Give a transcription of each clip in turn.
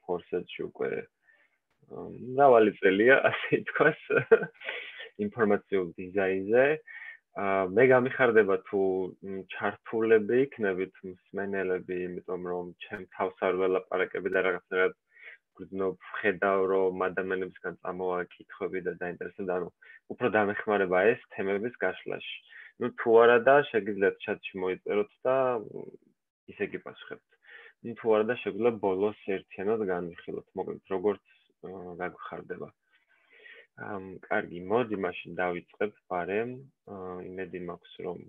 ფორსეთში უკვე მრავალი წელია, ასე თქვას, ინფორმაციულ დიზაინზე. მე გამიხარდება თუ ჩართულები იქნებით მსმენელები, იმიტომ რომ ჩემ თავს არ ველაპარაკები და რაღაცნაირად გრძნობ ხედავ რომ ადამიანებისგან წამოვა კითხვები და დაინტერესებდა, ანუ უფრო დამეხმარება ეს თემების გაშლაში. ნუ თუ არა და შეგიძლიათ ჩატში მოიწეროთ და ისე გიპასუხებთ. ნუ თუ არა და შეგვიძლია ბოლოს ერთიანად განვიხილოთ, მოკლედ როგორც გაგვიხარდება. კარგი, მოდი მაშინ დავიწყებ ბარემ. იმედი მაქვს რომ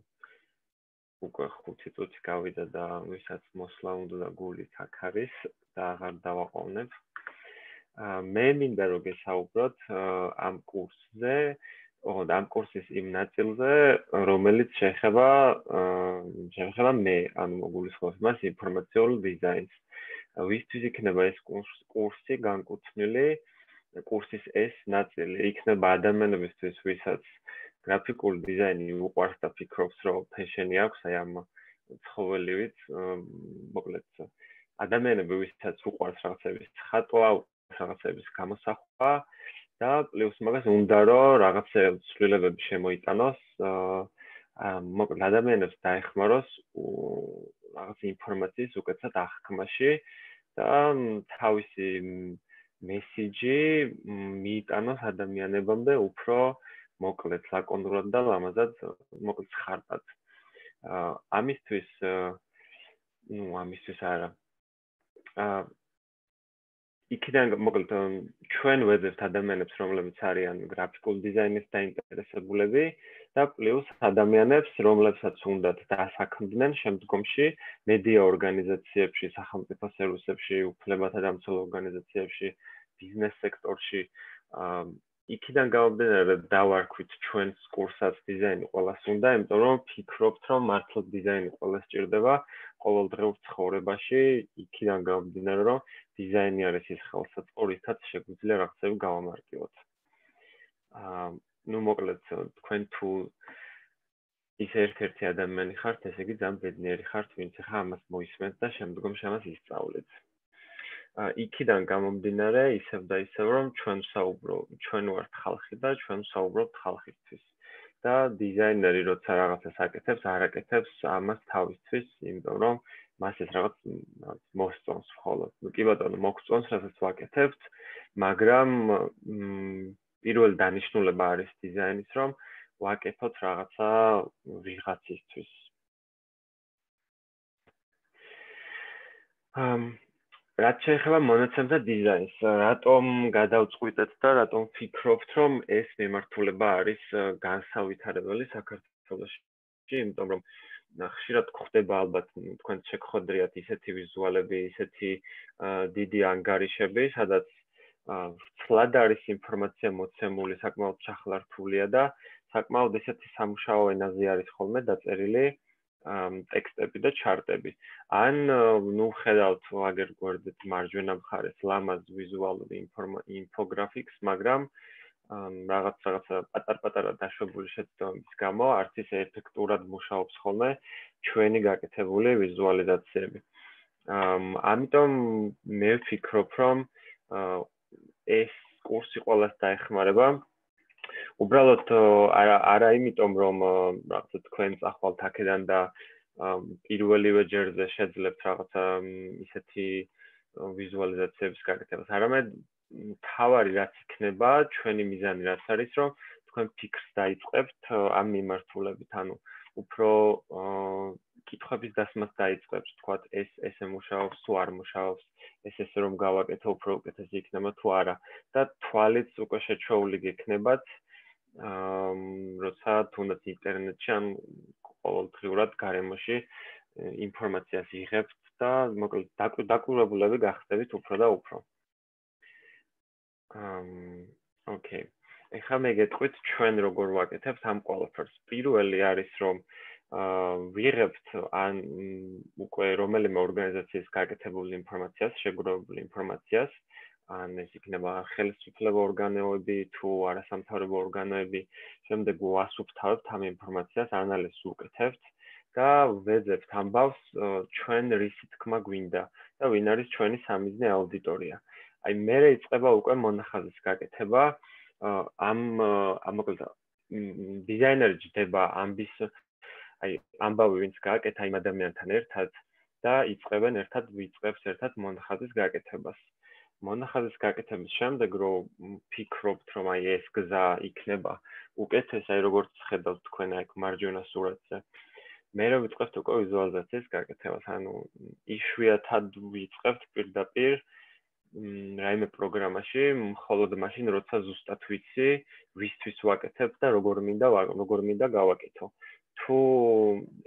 უკვე 5 წუთი გავიდა და ვისაც მოსვლა უნდა და გულით აქ არის და აღარ დავაყოვნებ. მე მინდა რომ გესაუბროთ ამ კურსზე, ამ კურსის იმ ნაწილზე, რომელიც შეეხება მე, ანუ მოგულისხმობს მას ინფორმაციულ დიზაინს. ვისთვის იქნება ეს კურსი განკუთვნილი, კურსის ეს ნაწილი იქნება ადამიანებისთვის, ვისაც გრაფიკული დიზაინი უყვარს და ფიქრობს, რომ ფეშენი აქვს, აი ამ ცხოველივით, მოკლედ ადამიანები, ვისაც უყვარს რაღაცების ხატვა, რაღაცების გამოსახვა და პლუს მაგას უნდა რომ რაღაცა ცვლილებები შემოიტანოს, მოკლედ ადამიანებს დაეხმაროს რაღაც ინფორმაციის უკეთესად აღქმაში და თავისი მესიჯი მიიტანოს ადამიანებამდე უფრო მოკლედ, ლაკონურად და ლამაზად, მოკლედ ხარტად. ამისთვის არა. იქიდან მოკლედ ჩვენ ვეძებთ ადამიანებს, რომლებიც არიან გრაფიკულ დიზაინის დაინტერესებულები და პლუს ადამიანებს, რომლებსაც უნდათ დასაქმდნენ შემდგომში მედია ორგანიზაციებში, სახელმწიფო სერვისებში, უფლებათა დამცველ ორგანიზაციებში, ბიზნეს სექტორში. იქიდან გამომდინარე დავარქვით ჩვენს კურსაც დიზაინი ყველას უნდა, იმიტომ რომ ფიქრობთ, რომ მართლა დიზაინი ყველას სჭირდება ყოველდღიურ ცხოვრებაში, იქიდან გამომდინარე, რომ დიზაინი არის ის ხელსაწყო, რითაც შეგვიძლია რაღაცები გავამარტივოთ. ნუ მოკლედ თქვენ თუ ის ერთ-ერთი ადამიანი ხართ, ესე იგი ძალიან ბედნიერი ხართ, ვინც ახლა ამას მოისმენთ და შემდგომში ამას ისწავლეთ. იქიდან გამომდინარე, ისევ და ისევ რომ ჩვენ ვართ ხალხი და ჩვენ ვსაუბრობთ ხალხისთვის. და დიზაინერი როცა რაღაცას აკეთებს, არ აკეთებს ამას თავისთვის, იმიტომ რომ მას ეს რაღაც მოსწონს მხოლოდ. ნუ კი ბატონო, მოგწონს, რასაც ვაკეთებთ, მაგრამ პირველი დანიშნულება არის დიზაინის, რომ ვაკეთოთ რაღაცა ვიღაცისთვის. რაც შეეხება მონაცემს და დიზაინს, რატომ გადავწყვიტეთ და რატომ ვფიქრობთ, რომ ეს მიმართულება არის განსავითარებელი საქართველოში, იმიტომ რომ ხშირად გვხდება ალბათ თქვენ შეგხვედრიათ ისეთი ვიზუალები, ისეთი დიდი ანგარიშები, სადაც ცლად არის ინფორმაცია მოცემული, საკმაოდ ჩახლართულია და საკმაოდ ისეთი სამუშაო ენაზე არის ხოლმე დაწერილი ტექსტები და ჩარტები. ან ნუ ხედავთ აგერ გვერდით მარჯვენა მხარეს ლამაზ ვიზუალური ინფოგრაფიკს, მაგრამ რაღაცა პატარ-პატარა დაშვებული შეცდომების გამო არც ისე ეფექტურად მუშაობს ხოლმე ჩვენი გაკეთებული ვიზუალიზაციები. ამიტომ მე ვფიქრობ, რომ ეს კურსი ყველას დაეხმარება. უბრალოდ არა იმიტომ, რომ რაღაცა თქვენ წახვალთ აქედან და პირველივე ჯერზე შეძლებთ რაღაცა ისეთი ვიზუალიზაციების გაკეთებას. არამედ თავარი რაც იქნება, ჩვენი მიზანი რაც არის, რომ თქვენ ფიქრს დაიწყებთ ამ მიმართულებით, ანუ უფრო კითხვების დასმას დაიწყებს, თქვათ ეს მუშაობს, თუ არ მუშაობს, ეს რომ გავაკეთო, უფრო უკეთესი იქნება თუ არა და თვალიც უკვე შეჩვეული გექნებათ, როცა თუნდაც ინტერნეტში ან ყოველდღიურად გარემოში ინფორმაციას იღებთ და მოკლედ დაკვირვებულები გახდებით უფრო და უფრო. ოკეი. ეხლა მე გეტყვით ჩვენ როგორ ვაკეთებთ ამ ყველაფერს. პირველი არის რომ ვიღებთ ან უკვე რომელიმე ორგანიზაციის გაკეთებულ ინფორმაციას, შეგროვებულ ინფორმაციას, ან ეს იქნება ხელისუფლება ორგანოები თუ არასამთავრობო ორგანოები, შემდეგ ვასუფთავებთ ამ ინფორმაციას, ანალიზს ვუკეთებთ და ვეძებთ ამბავს ჩვენ რისი თქმა გვინდა და ვინ არის ჩვენი სამიზნე აუდიტორია. აი მე იწყება უკვე მონახაზის გაკეთება მოკლედ დიზაინერი ჯდება აი ამბავი ვინც გააკეთა იმ ადამიანთან ერთად და იწყებენ ვიწყებს ერთად მონახაზის გაკეთებას. მონახაზის გაკეთების შემდეგ რომ ფიქრობთ რომ აი ეს გზა იქნება უკეთეს, აი როგორც ხედავთ თქვენ აქ მარჯვენა სურათზე. მე რო ვიწყებთ უკვე ვიზუალიზაციის გაკეთებას, ანუ იშვიათად ვიწყებთ პირდაპირ რაიმე პროგრამაში, მხოლოდ მაშინ როცა ზუსტად ვიცი, ვისთვის ვაკეთებ და როგორ მინდა გავაკეთო. თუ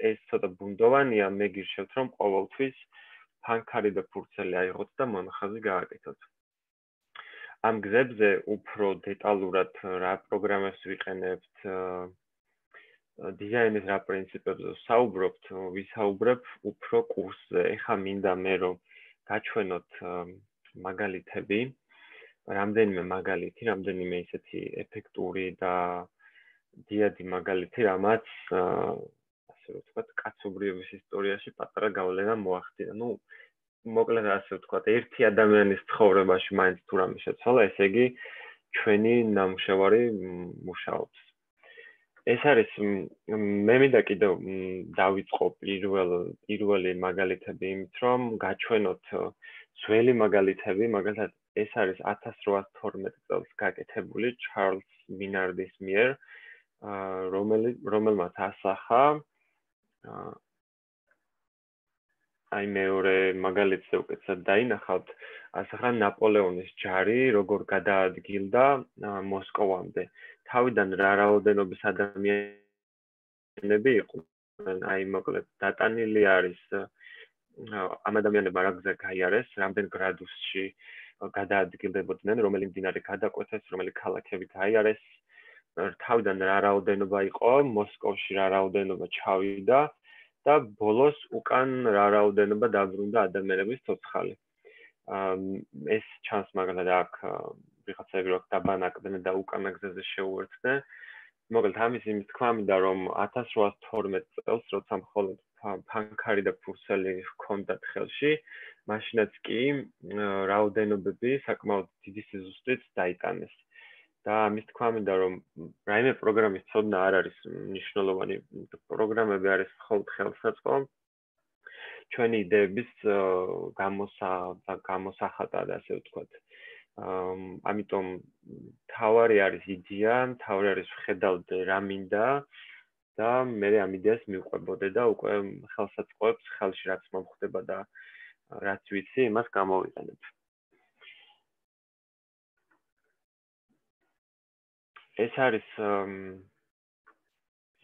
ეს ცოტა ბუნდოვანია, მე გირჩევთ რომ ყოველთვის ფანქარი და ფურცელი აიღოთ და მონახაზი გააკეთოთ. ამ გზებზე უფრო დეტალურად რა პროგრამებს ვიყენებთ, დიზაინის რა პრინციპებზე ვისაუბრებ უფრო კურსზე. ეხლა მინდა მე რომ გაჩვენოთ მაგალითები, რამდენიმე მაგალითი, რამდენიმე ისეთი ეფექტური და დიადი მაგალითი, რამაც ასე ვთქვათ, კაცობრიობის ისტორიაში პატარა გავლენა მოახდინა. ნუ მოკლედ ასე ვთქვათ, ერთი ადამიანის ცხოვრებაში მაინც თუ რამე შეცვალა, ესე იგი ჩვენი ნამუშევარი მუშაობს. ეს არის მე მინდა კიდევ დავიწყო პირველი მაგალითები იმით, რომ გაჩვენოთ ძველი მაგალითები, მაგალითად ეს არის 1812 წელს გაკეთებული ჩარლზ მინარდის მიერ, რომელმაც ასახა აი მეორე მაგალითზე უკეთესად დაინახავთ, ასახა ნაპოლეონის ჯარი, როგორ გადაადგილდა მოსკოვამდე. თავიდან რა რაოდენობის ადამიანები იყვნენ, აი მოკლედ დატანილი არის ამ ადამიანებმა რა გზა გაიარეს, რამდენ გრადუსში გადაადგილდებოდნენ, რომელი მდინარე გადაკვეთეს, რომელი ქალაქები გაიარეს, თავიდან რა რაოდენობა იყო, მოსკოვში რა რაოდენობა ჩავიდა და ბოლოს უკან რა რაოდენობა დაბრუნდა ადამიანების ცოცხალი. ეს ჩანს მაგალითად აქ ვიღაცები რო დაბანაკდნენ და უკანა გზაზე შეუერთდნენ. მოკლედ ამის იმის თქმა მინდა რომ 1812 წელს როცა მხოლოდ ფანქარი და ფურცელი ჰქონდათ ხელში, მაშინაც კი რაოდენობები საკმაოდ დიდი სიზუსტით დაიტანეს. და ამის თქმა მინდა რომ რაიმე პროგრამის ცოდნა არ არის მნიშვნელოვანი, პროგრამები არის მხოლოდ ხელსაწყო ჩვენი იდეების გამოსახატად, ასე ვთქვათ. ამიტომ თავარი არის იდეა, თავარი არის ვხედავდე რა მინდა და მე ამ იდეას მივყვებოდე და უკვე ხელსაწყოებს ხელში რაც მომხდება და რაც ვიცი, იმას გამოვიყენებ. ეს არის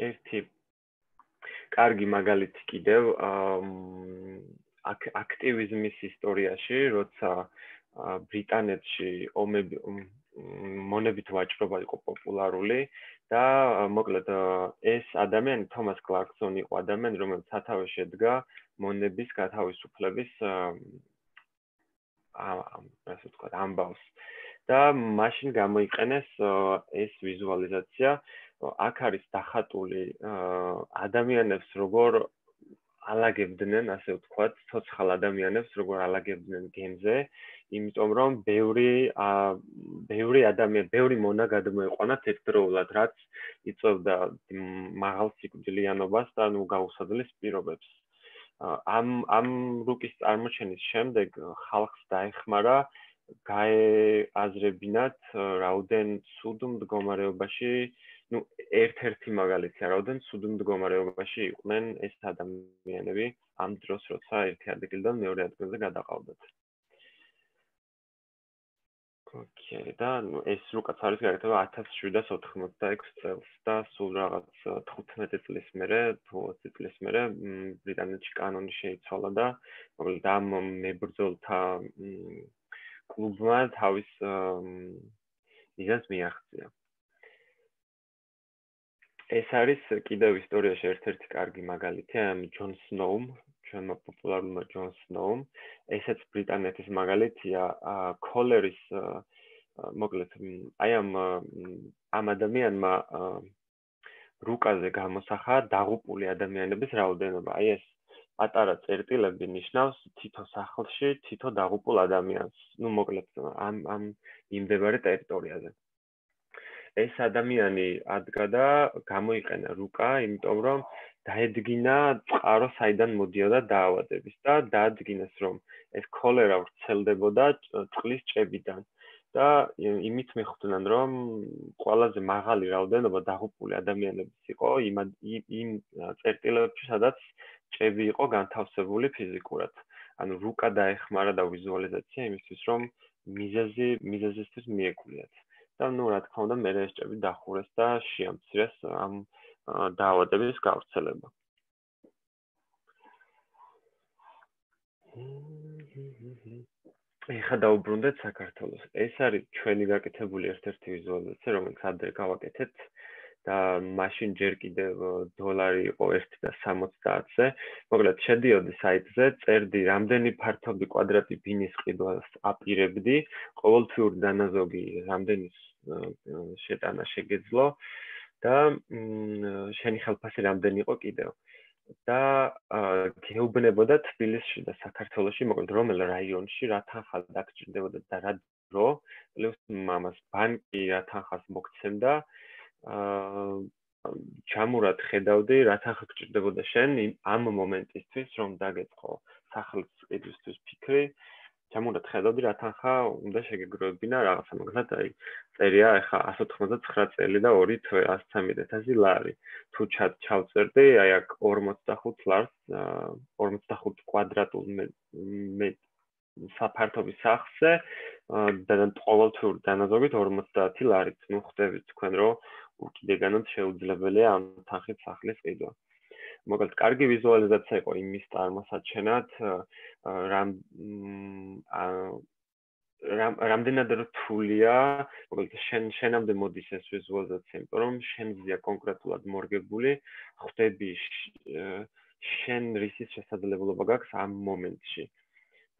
ერთი კარგი მაგალითი კიდევ აქტივიზმის ისტორიაში, როცა ბრიტანეთში მონებით ვაჭრობა იყო პოპულარული და მოკლედ ეს ადამიანი თომას კლარკსონი იყო ადამიანი, რომელიც სათავეში ედგა მონების გათავისუფლების ასე ვთქვათ ამბავს. და მაშინ გამოიყენეს ეს ვიზუალიზაცია, აქ არის დახატული ადამიანებს როგორ ალაგებდნენ, ასე ვთქვათ, ცოცხალ ადამიანებს როგორ ალაგებდნენ გემზე, იმიტომ რომ ბევრი მონა გადმოეყვანათ ერთდროულად, რაც იწვევდა მაღალ სიკვდილიანობას და გაუსაძლებელს პირობებს. ამ რუკის წარმოჩენის შემდეგ ხალხს დაეხმარა გაეაზრებინათ რაოდენ ცუდ მდგომარეობაში, ერთ-ერთი მაგალითია, რაოდენ ცუდ მდგომარეობაში იყვნენ ეს ადამიანები ამ დროს, როცა ერთი ადგილიდან მეორე ადგილზე გადაყავდათ. ოკეი, და ეს რუკაც არის გაკეთება 1786 წელს და სულ რაღაც 15 წლის მერე, თუ 20 წლის მერე ბრიტანეთში კანონი შეიცვალა და მოკლედ ამ მებრძოლთა კლუბმა თავის მიზანს მიაღწია. ეს არის კიდევ ისტორიაში ერთ-ერთი კარგი მაგალითი, ამ ჯონ სნოუმ, ჩვენმა პოპულარულმა ჯონ სნოუმ. ესეც ბრიტანეთის მაგალითია, კოლერის მოკლედ აი ამ ადამიანმა რუკაზე გამოსახა დაღუპული ადამიანების რაოდენობა. აი ეს პატარა წერტილები ნიშნავს თითო სახლში თითო დაღუპულ ადამიანს. ნუ მოკლედ ამ იმდებარე ტერიტორიაზე. ეს ადამიანი ადგა და გამოიყენა რუკა, იმიტომ რომ დაედგინა წყარო საიდან მოდიოდა დაავადების და დაადგინეს რომ ეს ქოლერა ვრცელდებოდა წყლის ჭებიდან და იმით მიხვდნენ რომ ყველაზე მაღალი რაოდენობა დაღუპული ადამიანების იყო იმ წერტილებში სადაც ჭები იყო განთავსებული ფიზიკურად. ანუ რუკა დაეხმარა და ვიზუალიზაცია იმისთვის რომ მიზეზისთვის მიეკულიათ. და ნუ რა თქმა უნდა მე ეს ჭები დახურეს და შეამცირეს ამ დაავადების გავრცელება. ეხლა დავუბრუნდეთ საქართველოს. ეს არის ჩვენი გაკეთებული ერთ-ერთი ვიზუალიზაცია, რომელიც ადრე გავაკეთეთ და მაშინ ჯერ კიდევ დოლარი იყო 1.70-ზე. მოკლედ შედიოდი საიტზე, წერდი რამდენი ფართობი კვადრატი ბინის ყიდვას აპირებდი, ყოველთვიური დანაზოგი რამდენის შეტანა შეგეძლო და შენი ხელფასი რამდენი იყო კიდევ. და გეუბნებოდა თბილისში და საქართველოში, მოკლედ რომელ რაიონში რა თანხა დაგჭირდებოდა და რა დრო, პლუს ამას ბანკი რა თანხას მოგცემდა. ჩამურად ხედავდი რა თანხა გჭირდებოდა შენ ამ მომენტისთვის, რომ დაგეწყო სახლის ყიდვისთვის ფიქრი. ჩამურად ხედავდი რა თანხა უნდა შეგეგროვებინა რაღაცა, მაგალითად აი წერია ეხა 199 წელი და 2 თვე 113,000 ლარი. თუ ჩავწერდი, აი აქ 45 ლარს, 45 კვადრატულ საფართობის სახლზე და ყოველთვიური დანაზოგით 50 ლარით. ნუ ხვდებით თქვენ რომ უკიდეგანად შეუძლებელია ამ თანხით სახლის ყიდვა. მოკლედ, კარგი ვიზუალიზაცია იყო იმის წარმოსაჩენად, რამდენად რთულია, მოკლედ შენამდე მოდის ეს ვიზუალიზაცია, იმიტომ რომ შენზეა კონკრეტულად მორგებული, ხვდები შენ რისის შესაძლებლობა გაქვს ამ მომენტში.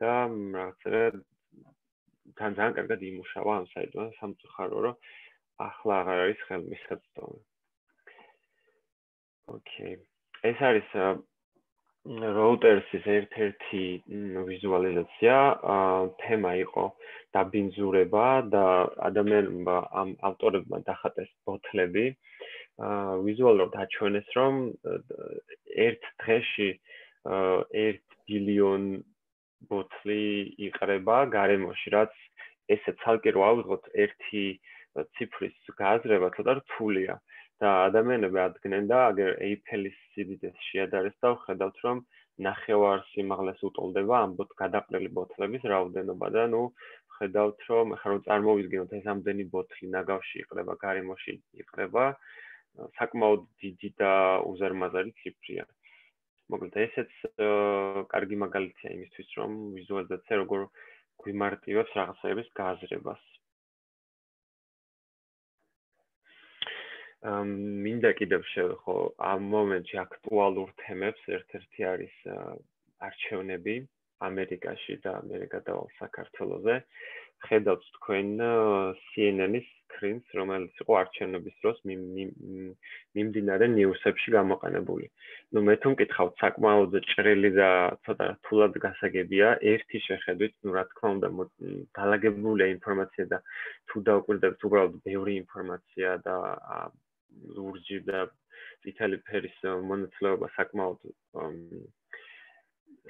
და რაღაცა ძალიან კარგად იმუშავა ამ საიტზე, სამწუხარო რომ ახლა აღარ არის ხელმისაწვდომი. ოკეი. ეს არის Reuters-ის ერთ-ერთი ვიზუალიზაცია, თემა იყო დაბინძურება და ადამიანებმა ამ ავტორებმა დახატეს ბოთლები. ვიზუალურად აჩვენეს, რომ ერთ დღეში 1 ბილიონ ბოთლი იყრება გარემოში, რაც ესე ცალკე რო ავიღოთ ერთი ციფრის გააზრება ცოტა რთულია. და ადამიანები ადგენენ და აგერ ეიფელის სიდიდეს შეადარეს და ხედავთ რომ ნახევარ სიმაღლეს უტოლდება ამ გადაყრილი ბოთლების რაოდენობა და ნუ ხედავთ რომ ახლა რომ წარმოვიდგინოთ ეს ამდენი ბოთლი ნაგავში იყრება, გარემოში იყრება, საკმაოდ დიდი და უზარმაზარი ციფრია. მოკლედ ესეც კარგი მაგალითია იმისთვის რომ ვიზუალიზაცია როგორ გვიმარტივებს რაღაცების გააზრებას. მინდა კიდევ შევეხო ამ მომენტში აქტუალურ თემებს, ერთ-ერთი არის არჩევნები ამერიკაში და მე გადავალ საქართველოზე. ხედავთ თქვენ CNN-ის სკრინს, რომელიც იყო არჩევნების დროს მიმდინარე ნიუსებში გამოყენებული. ნუ მე თუ მკითხავთ საკმაოდ ჭრელი და ცოტა რთულად გასაგებია, ერთი შეხედვით, ნუ რა თქმა უნდა დალაგებულია ინფორმაცია და თუ დაუკვირდებით უბრალოდ ბევრი ინფორმაცია და ლურჯი და წითელი ფერის მონაცვლეობა საკმაოდ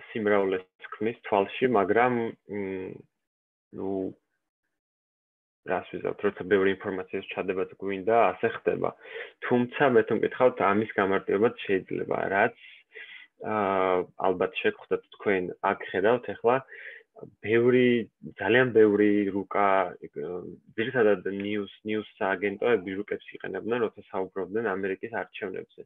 სიმრავლეს ქმნის თვალში, მაგრამ ნუ რას ვიზავთ, როცა ბევრი ინფორმაციის ჩადებაც გვინდა, ასე ხდება. თუმცა მე თუ მკითხავთ, ამის გამარტივებაც შეიძლება, რაც ალბათ შეგხვდეთ თქვენ აქ ხედავთ ახლა ძალიან ბევრი რუკა, ძირითადად ნიუს აგენტოები რუკებს იყენებდნენ, როცა საუბრობდნენ ამერიკის არჩევნებზე.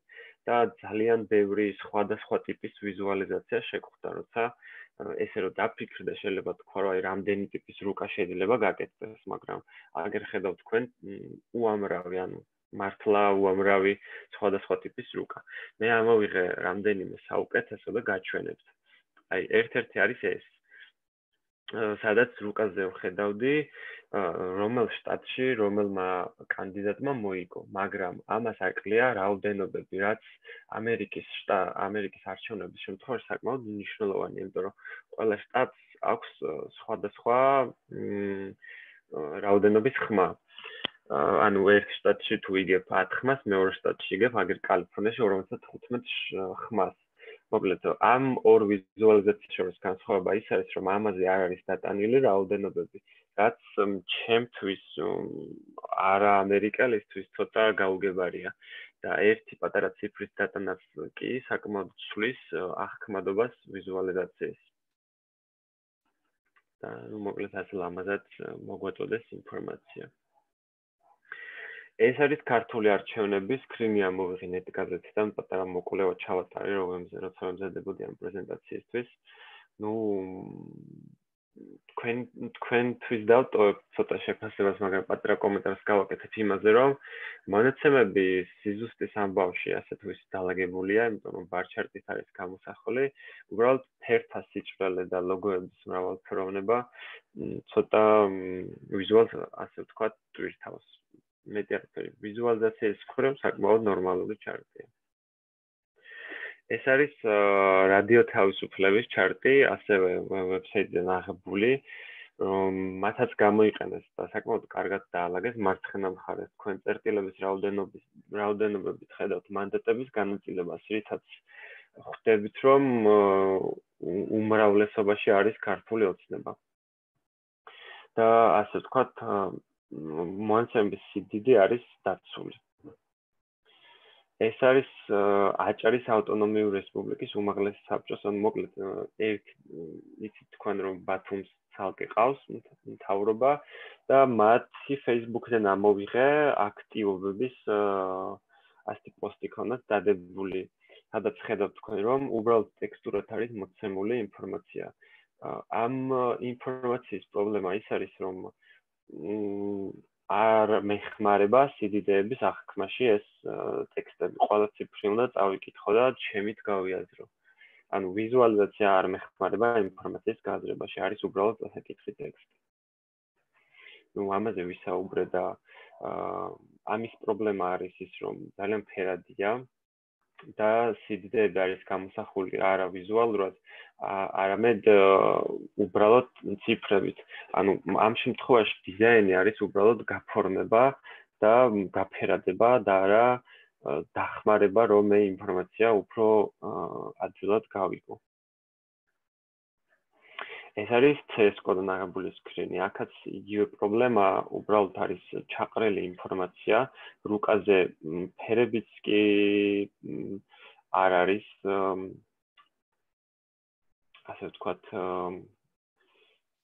და ძალიან ბევრი სხვადასხვა ტიპის ვიზუალიზაცია შეგხვდა, როცა ესე რომ დაფიქრდე, შეიძლება თქვა, რომ აი რამდენი ტიპის რუკა შეიძლება გაკეთდეს, მაგრამ აგერ ხედავთ თქვენ უამრავი, ანუ მართლა უამრავი სხვადასხვა ტიპის რუკა. მე ამოვიღე რამდენიმე საუკეთესო და გაჩვენებთ. აი ერთ-ერთი არის ეს. სადაც რუკაზე ვხედავდი, რომელ შტატში რომელმა კანდიდატმა მოიგო, მაგრამ ამას აკლია რაოდენობები, რაც ამერიკის არჩევნების შემთხვევაში საკმაოდ მნიშვნელოვანია, იმიტომ რომ ყველა შტატს აქვს სხვადასხვა რაოდენობის ხმა. ანუ ერთ შტატში თუ იგებ 10 ხმას, მეორე შტატში იგებ აგერ კალიფორნიაში 55 ხმას. მოკლედ, ამ ორ ვიზუალიზაციას შორის განსხვავება ის არის, რომ ამაზე არ არის დატანილი რაოდენობები, რაც ჩემთვის არა ამერიკელისთვის ცოტა გაუგებარია და ერთი პატარა ციფრის დატანაც კი საკმაოდ ცვლის აღქმადობას ვიზუალიზაციის. და მოკლედ ასე ლამაზად მოგვაწოდეს ინფორმაცია. ეს არის ქართული არჩევნების სკრინი ამოვიღინეთ გაზეთიდან პატარა მოკლეო ჩავატარე როცა მზადდებოდი ამ პრეზენტაციისთვის. თქვენთვის დავტოვებ ცოტა შეფასებას, მაგრამ პატარა კომენტარს გავაკეთებ იმაზე, რომ მონაცემები სიზუსტის ამბავში ასე თუ ისე დალაგებულია, იმიტომ რომ ბარჩარტით არის გამოსახული, უბრალოდ თერთა სიჭრელე და ლოგოების მრავალფეროვნება ცოტა ვიზუალს ასე ვთქვათ ტვირთავს. მეტი არაფერი ვიზუალიზაციის მხრივ საკმაოდ ნორმალური ჩარტია. ეს არის რადიო თავისუფლების ჩარტი, ასევე ვებსაიტიდან აღებული, რომ მათაც გამოიყენეს და საკმაოდ კარგად დაალაგეს მარცხენა მხარეს თქვენ წერტილების რაოდენობებით ხედავთ მანდატების განაწილებას, რითაც ხვდებით, რომ უმრავლესობაში არის ქართული ოცნება. და ასე ვთქვათ, მონაცემების სიდიდი არის დაცული. ეს არის აჭარის ავტონომიური რესპუბლიკის უმაღლესი საბჭოს, ან მოკლედ იცით თქვენ რომ ბათუმს ცალკე ყავს მთავრობა და მათი Facebook-დან ამოვიღე აქტივობების ასეთი პოსტი ქონდათ დადებული, სადაც ხედავთ თქვენ რომ უბრალოდ ტექსტურად არის მოცემული ინფორმაცია. ამ ინფორმაციის პრობლემა ის არის რომ არ მეხმარება სიდიდეების აღქმაში ეს ტექსტები. ყველა ციფრი უნდა წავიკითხო და ჩემით გავიაზრო. ანუ ვიზუალიზაცია არ მეხმარება ინფორმაციის გააზრებაში, არის უბრალოდ წასაკითხი ტექსტი. ამაზე ვისაუბრე და ამის პრობლემა არის ის, რომ ძალიან ფერადია და სიდიდეები არის გამოსახული არა ვიზუალურად, არამედ უბრალოდ ციფრებით. ანუ ამ შემთხვევაში დიზაინი არის უბრალოდ გაფორმება და გაფერადება და არა დახმარება, რომ მე ინფორმაცია უფრო ადვილად გავიგო. ეს არის CS-კოდან აღებული სკრინი. აქაც იგივე პრობლემა, უბრალოდ არის ჩაყრელი ინფორმაცია, რუკაზე ფერებიც კი არ არის ასე ვთქვათ,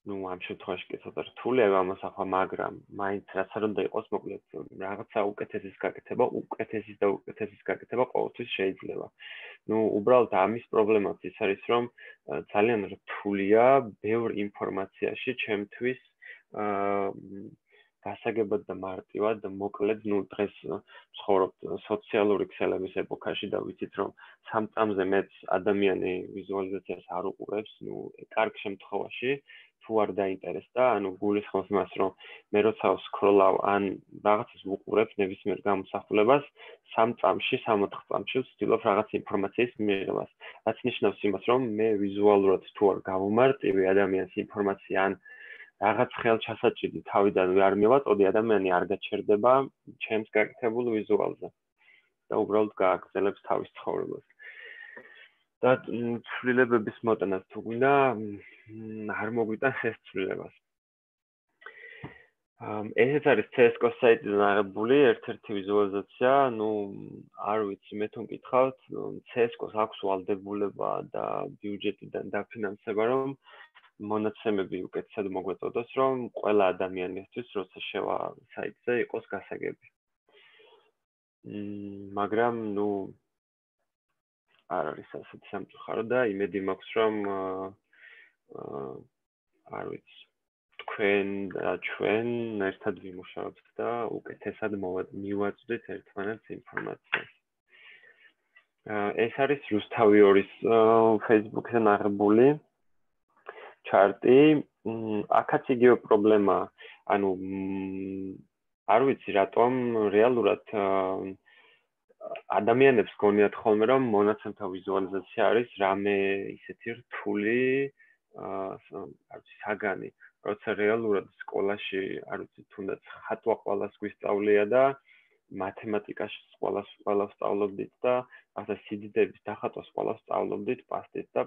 ამ შემთხვევაში კი ცოტა რთულია გამოსახვა, მაგრამ მაინც რაც არ უნდა იყოს, მოკლედ რაღაცა უკეთესის გაკეთება ყოველთვის შეიძლება. უბრალოდ ამის პრობლემაც ის არის, რომ ძალიან რთულია ბევრ ინფორმაციაში ჩემთვის გასაგებად და მარტივად და მოკლედ, დღეს ვცხოვრობ სოციალური ქსელების ეპოქაში და ვიცით, რომ 3 წამზე მეც ადამიანი ვიზუალიზაციას არ უყურებს, კარგ შემთხვევაში თუ არ დაინტერესდა, გულისხმობს მას, რომ მე როცა ვსკროლავ ან რაღაცას ვუყურებ ნებისმიერ გამოსახულებას, 3 წამში, 3-4 წამში ვცდილობ რაღაც ინფორმაციის მიღებას. რაც ნიშნავს იმას, რომ მე ვიზუალურად თუ არ გავუმარტივი ადამიანის ინფორმაცია ან რაღაც ხელჩასაჭირი თავიდანვე არ მივაწოდი, ადამიანი არ გაჩერდება ჩემს გაკეთებულ ვიზუალზე და უბრალოდ გააგრძელებს თავის ცხოვრებას. და ცვლილებების მოტანას თუ გვინდა, არ მოგვიტანს ეს ცვლილებას. ესეც არის CS-კოს საიტიდან აღებული ერთ-ერთი ვიზუალიზაცია, არ ვიცი, მე თუ მკითხავთ, CS-კოს აქვს ვალდებულება და ბიუჯეტიდან დაფინანსება, რომ მონაცემები უკეთესად მოგვეწოდოს, რომ ყველა ადამიანისთვის, როცა შევა საიტზე, იყოს გასაგები. მაგრამ, არ არის ასეთი სამწუხარო და იმედი მაქვს, რომ არ ვიცი, თქვენ და ჩვენ ერთად ვიმუშაობთ და უკეთესად მივაწვდით ერთმანეთს ინფორმაციას. ეს არის რუსთავი 2-ის Facebook-დან აღებული ჩარტი, აქაც იგივე პრობლემაა. ანუ არ ვიცი რატომ რეალურად ადამიანებს გონიათ ხოლმე რომ მონაცემთა ვიზუალიზაცია არის რამე ისეთი რთული საგანი, როცა რეალურად სკოლაში, არ ვიცი, თუნდაც ხატვა ყველას გვისწავლია და მათემატიკაში ყველას სწავლობდით და ახლა სიდიდეების დახატვას ყველას სწავლობდით პასტით და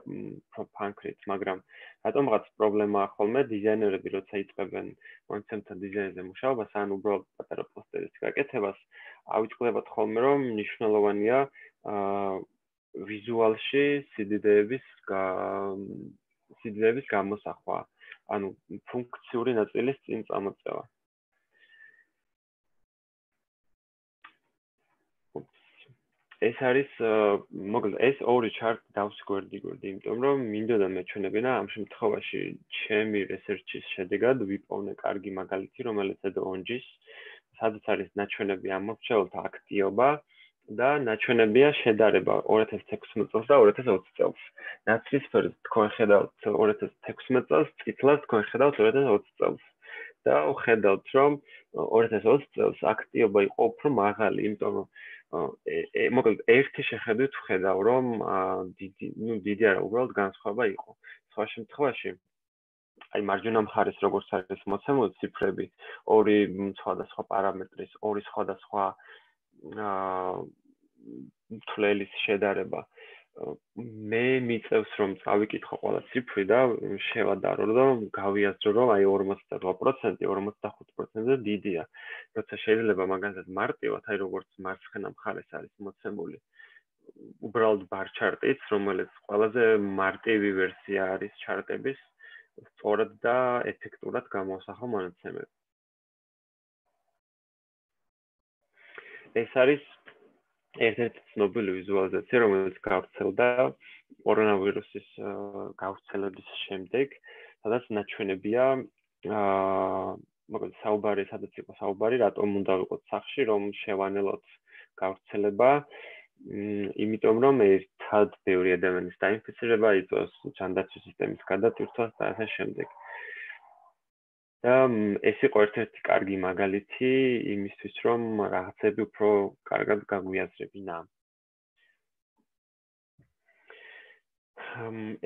ფანქრით, მაგრამ რატომღაც პრობლემაა ხოლმე დიზაინერები როცა იწყებენ მონაცემთა დიზაინზე მუშაობას, ან უბრალოდ პატარა პოსტერის გაკეთებას, ავიწყდებათ ხოლმე რომ მნიშვნელოვანია ვიზუალში სიდიდეების გამოსახვა, ანუ ფუნქციური ნაწილის წინ წამოწევა. ეს არის მოკლედ ეს ორი ჩარტი დავსგვერდი, იმიტომ რომ მინდოდა მეჩვენებინა ამ შემთხვევაში ჩემი რესერჩის შედეგად ვიპოვნე კარგი მაგალითი, რომელიც ედონჯის, სადაც არის ნაჩვენები ამ მორჩეულთა აქტიობა და ნაჩვენებია შედარება 2016 წელს და 2020 წელს. ნაცრისფერს თქვენ ხედავთ 2016 წელს, წითლად თქვენ ხედავთ 2020 წელს. და ხედავთ რომ 2020 წელს აქტიობა იყო უფრო მაღალი, იმიტომ რომ მოკლედ ერთი შეხედვით ვხედავ რომ დიდი არა, უბრალოდ განსხვავება იყო. სხვა შემთხვევაში აი მარჯვენა მხარეს როგორც არის მოცემული ციფრები, ორი სხვადასხვა პარამეტრის, ორი სხვადასხვა თვლის შედარება. მე მიწევს რომ წავიკითხო ყველა ციფრი და შევადარო და გავიაზრო რომ აი 48%, 45%-ზე დიდია. როცა შეიძლება მაგალითად მარტივად, აი როგორც მარცხენა მხარეს არის მოცემული, უბრალოდ ბარ ჩარტიც, რომელიც ყველაზე მარტივი ვერსია არის ჩარტების, სწორად და ეფექტურად გამოსახო მონაცემები. ეს არის ერთ-ერთი ცნობილი ვიზუალიზაცია, რომელიც გავრცელდა კორონავირუსის გავრცელების შემდეგ, სადაც ნაჩვენებია მოკლედ საუბარი, სადაც იყო საუბარი, რატომ უნდა ვიყოთ სახლში, რომ შევანელოთ გავრცელება, იმიტომ რომ ერთად ბევრი ადამიანის დაინფიცირება იწვევს ჯანდაცვის სისტემის გადატვირთვას და ასე შემდეგ. და ეს იყო ერთ-ერთი კარგი მაგალითი იმისთვის, რომ რაღაცები უფრო კარგად გაგვიაზრებინა.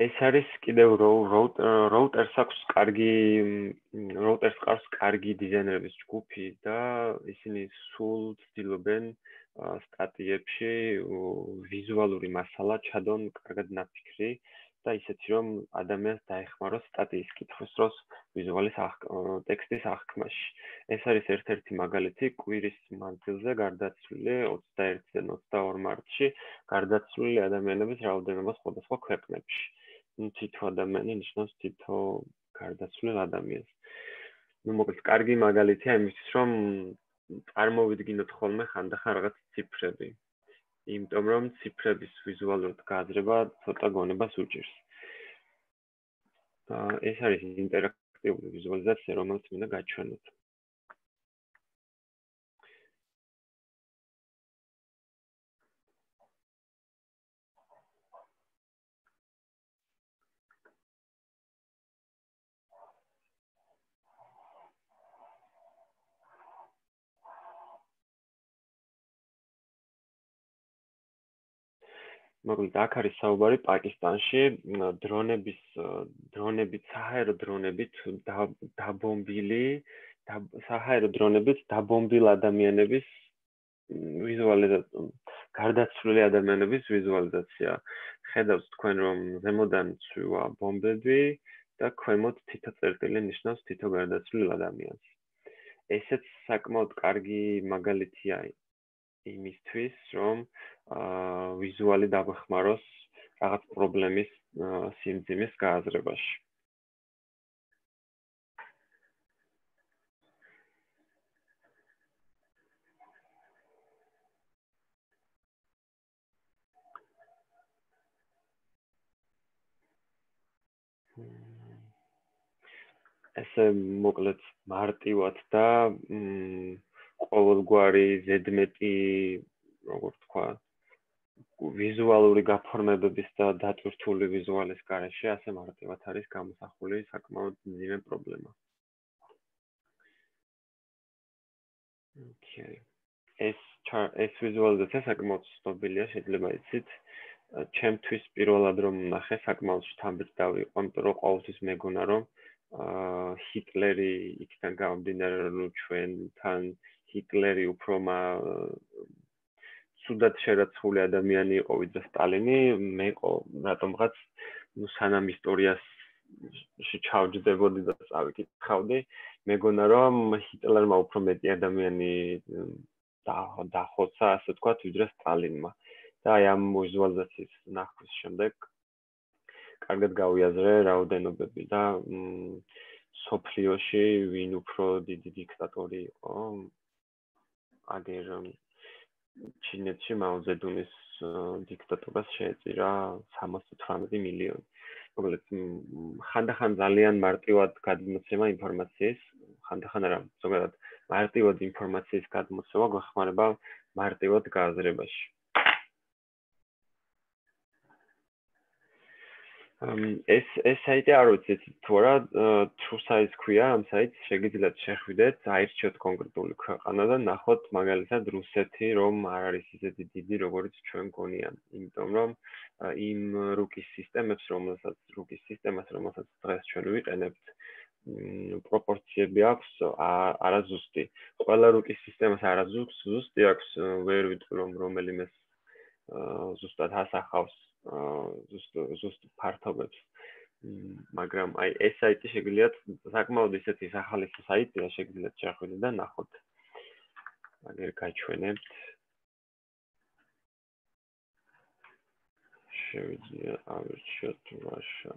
ეს არის კიდევ როუტერს აქვს კარგი დიზაინერების ჯგუფი და ისინი სულ ცდილობენ სტატიებში ვიზუალური მასალა ჩადონ კარგად ნაფიქრი და ისეთი რომ ადამიანს დაეხმაროს სტატიის კითხვის დროს ვიზუალის ტექსტის აღქმაში. ეს არის ერთ-ერთი მაგალითი კვირის მანძილზე გარდაცვლილი 21-დან 22 მარტში გარდაცვლილი ადამიანების რაოდენობა სხვადასხვა ქვეყნებში. თითო ადამიანი ნიშნავს თითო გარდაცვლილ ადამიანს. მოკლედ კარგი მაგალითია იმისთვის, რომ წარმოვიდგინოთ ხოლმე ხანდახან რაღაც ციფრები. იმიტომ რომ ციფრების ვიზუალურად გააზრება ცოტა გონებას უჭირს. ეს არის ინტერაქტიული ვიზუალიზაცია, რომელიც მინდა გაჩვენოთ. მოკლედ აქ არის საუბარი პაკისტანში დრონებით, საჰაერო დრონებით დაბომბილ ადამიანების ვიზუალიზაცია, გარდაცვლილი ადამიანების ვიზუალიზაცია. ხედავთ თქვენ რომ ზემოდან ცვივა ბომბები და ქვემოთ თითო წერტილი ნიშნავს თითო გარდაცვლილ ადამიანს. ესეც საკმაოდ კარგი მაგალითია იმისთვის, რომ ვიზუალი დაგვეხმაროს რაღაც პრობლემის სიმძიმის გააზრებაში. ესე მოკლედ მარტივად და ყოველგვარი ზედმეტი, როგორ თქვა, ვიზუალური გაფორმებების და დატვირთული ვიზუალის გარეშე ასე მარტივად არის გამოსახული საკმაოდ მძიმე პრობლემა. Okay. ეს ვიზუალიზაცია საკმაოდ ცნობილია, შეიძლება იცით. ჩემთვის პირველად რომ ნახე საკმაოდ შთამბეჭდავი იყო, იმიტომ რომ ყოველთვის მეგონა რომ ჰიტლერი იქიდან გამომდინარე რომ ჩვენთან ჰიტლერი უფრო ცუდად შერაცხული ადამიანი იყო ვიდრე სტალინი, მე რატომღაც სანამ ისტორიაში ჩავჯდებოდი და წავიკითხავდი, მეგონა რომ ჰიტლერმა უფრო მეტი ადამიანი დახოცა, ასე ვთქვათ, ვიდრე სტალინმა. და აი ამ ვიზუალიზაციის ნახვის შემდეგ კარგად გავიაზრე რაოდენობები და სოფლიოში ვინ უფრო დიდი დიქტატორი იყო. აგერ ჩინეთში მაო ზედუნის დიქტატორას შეეწირა 318 მილიონი. მოკლედ ხანდახან ძალიან მარტივად გადმოცემა ინფორმაციის, ხანდახან არა, ზოგადად მარტივად ინფორმაციის გადმოცემა გვეხმარება მარტივად გააზრებაში. ეს საიტი არ ვიცით თუ არა True Size ქვია, ამ საიტს შეგიძლიათ შეხვიდეთ, აირჩიოთ კონკრეტული ქვეყანა და ნახოთ მაგალითად რუსეთი რომ არ არის ისეთი დიდი როგორც ჩვენ გონიან, იმიტომ რომ იმ რუკის სისტემას, რომელსაც დღეს ჩვენ ვიყენებთ, პროპორციები აქვს არაზუსტი. ყველა რუკის სისტემას არაზუსტი აქვს, ვერ ვიტყვი რომ რომელიმეს ზუსტად ასახავს ზუსტ ფართობებს. მაგრამ აი ეს საიტი შეგიძლიათ საკმაოდ ისეთი სახალისო საიტია, შეგიძლიათ შეხვიდეთ და ნახოთ. აგერ გაჩვენებთ. შევიძლია ავირჩიოთ Russia.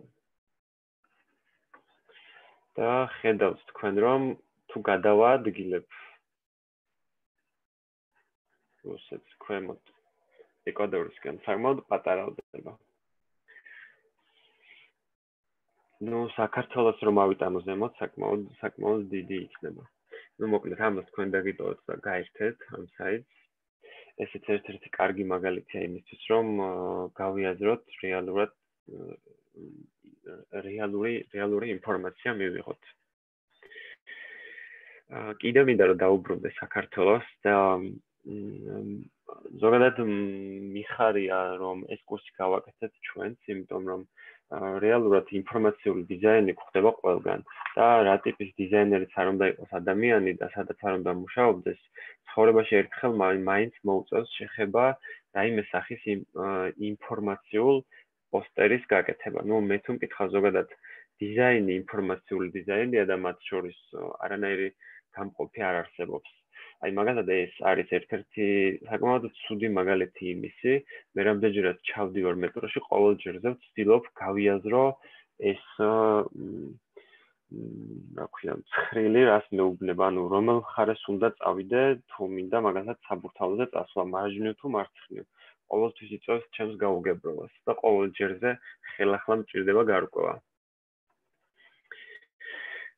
და ხედავთ თქვენ რომ თუ გადავაადგილებ რუსეთს ქვემოთ ეკვადორისკენ საკმაოდ პატარავდება. საქართველოს რომ ავიტანო ზემოთ საკმაოდ დიდი იქნება. მოკლედ ამას თქვენ დაგიტოვოთ და გაერთეთ ამ საიტს. ესეც ერთ-ერთი კარგი მაგალითია იმისთვის, რომ გავიაზროთ რეალური ინფორმაცია მივიღოთ. კიდევ მინდა რომ დაუბრუნდე საქართველოს და ზოგადად მიხარია რომ ეს კურსი გავაკეთეთ ჩვენც, იმიტომ რომ რეალურად ინფორმაციული დიზაინი გვხდება ყველგან და რა ტიპის დიზაინერიც არ უნდა იყოს ადამიანი და სადაც არ უნდა მუშაობდეს, ცხოვრებაში ერთხელ მაინც მოუწევს შეხება რაიმე სახის ინფორმაციულ პოსტერის გაკეთება. მე თუ მკითხავ ზოგადად დიზაინი, ინფორმაციული დიზაინია და მათ შორის არანაირი გამყოფი არ არსებობს. აი მაგალითად ეს არის ერთ-ერთი საკმაოდ ცუდი მაგალითი იმისი, მე რამდენჯერაც ჩავდივარ მეტროში, ყოველ ჯერზე ვცდილობ გავიაზრო ეს რა ქვია, ცხრილი რას მეუბნება, ანუ რომელ მხარეს უნდა წავიდე, თუ მინდა მაგალითად საბურთალოზე წასვლა, მარჯვნივ თუ მარცხნივ. ყოველთვის იწევს ჩემს გაუგებრობას და ყოველ ჯერზე ხელახლა მჭირდება გარკვევა.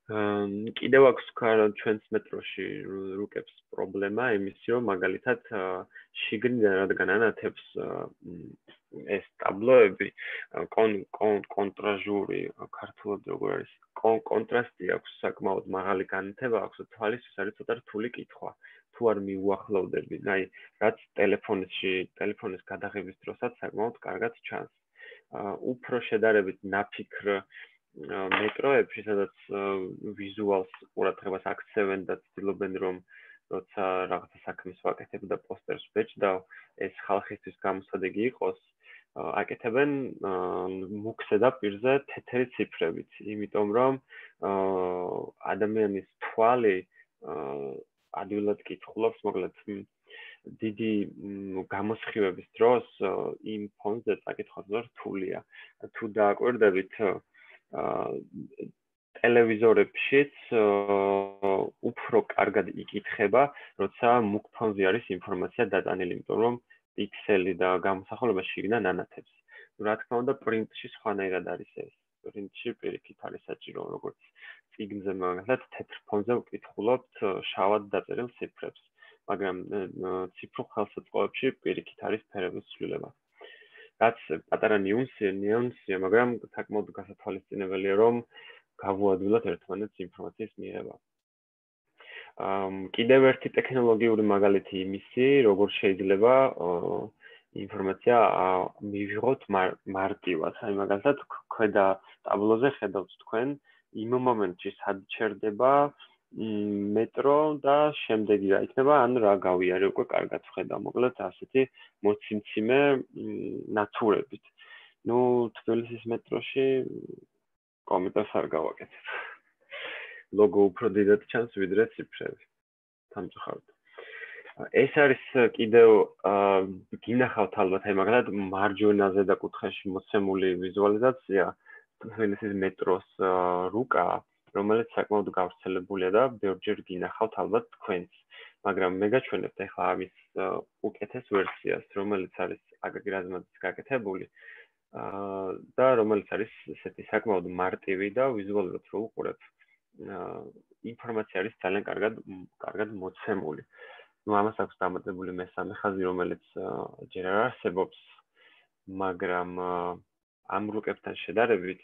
კიდევ აქვს ჩვენს მეტროში რუკებს პრობლემა იმისი, რომ მაგალითად შიგნიდან რადგან ანათებს ეს ტაბლოები კონტრაჟური ქართულად როგორ არის კონტრასტი აქვს საკმაოდ მაღალი განათება აქვს თვალისთვის არის ცოტა რთული კითხვა თუ არ მიუახლოვდები აი რაც ტელეფონის გადაღების დროსაც საკმაოდ კარგად ჩანს უფრო შედარებით ნაფიქრ მეტროებში სადაც ვიზუალს ყურადღებას აქცევენ და ცდილობენ რომ როცა რაღაცა საქმეს ვაკეთებ და პოსტერს ვეჭდავ ეს ხალხისთვის გამოსადეგი იყოს აკეთებენ მუქზე და პირზე თეთრი ციფრებით, იმიტომ რომ ადამიანის თვალი ადვილად კითხულობს, მოკლედ დიდი გამოსხივების დროს იმ ფონზე წაკითხვა რთულია. თუ დააკვირდებით ტელევიზორებშიც უფრო კარგად იკითხება, როცა მუქ ფონზე არის ინფორმაცია დატანილი, იმიტომ რომ პიქსელი და გამოსახულება შიგნიდან ანათებს. რა თქმა უნდა, პრინტში სხვანაირად არის ეს. პრინტში პირიქით არის საჭირო, როგორც წიგნზე მაგალითად თეთრ ფონზე ვკითხულობთ შავად დაწერილ ციფრებს, მაგრამ ციფრულ ხელსაწყოებში პირიქით არის ფერების ცვლილება. რაც პატარა ნიუანსია, მაგრამ საკმაოდ გასათვალისწინებელია, რომ გავუადვილოთ ერთმანეთს ინფორმაციის მიღება. კიდევ ერთი ტექნოლოგიური მაგალითი იმისი, როგორ შეიძლება ინფორმაცია მივიღოთ მარტივად. აი მაგალითად, ქვედა ტაბლოზე ხედავთ თქვენ იმ მომენტში, სად ჩერდება მეტრო და შემდეგი რა იქნება, ან რა გავიარე უკვე კარგად ვხედავ. მოკლედ ასეთი მოციმციმე ნათურებით. თბილისის მეტროში კომენტარს არ გავაკეთებ. ლოგო უფრო დიდად ჩანს, ვიდრე ციფრები. სამწუხაროდ. ეს არის კიდევ გინახავთ ალბათ, აი მაგალითად მარჯვენაზე და კუთხეში მოცემული ვიზუალიზაცია თბილისის მეტროს რუკა, რომელიც საკმაოდ გავრცელებულია და ბევრჯერ გინახავთ ალბათ თქვენც. მაგრამ მე გაჩვენებთ ახლა ამის უკეთეს ვერსიას, რომელიც არის აგრეთვე რაზმაძის გაკეთებული და რომელიც არის ესეთი საკმაოდ მარტივი და ვიზუალურად რო უყურებ ინფორმაცია არის ძალიან კარგად მოცემული. ამას აქვს დამატებული მესამე ხაზი, რომელიც ჯერ არ არსებობს, მაგრამ ამ რუკებთან შედარებით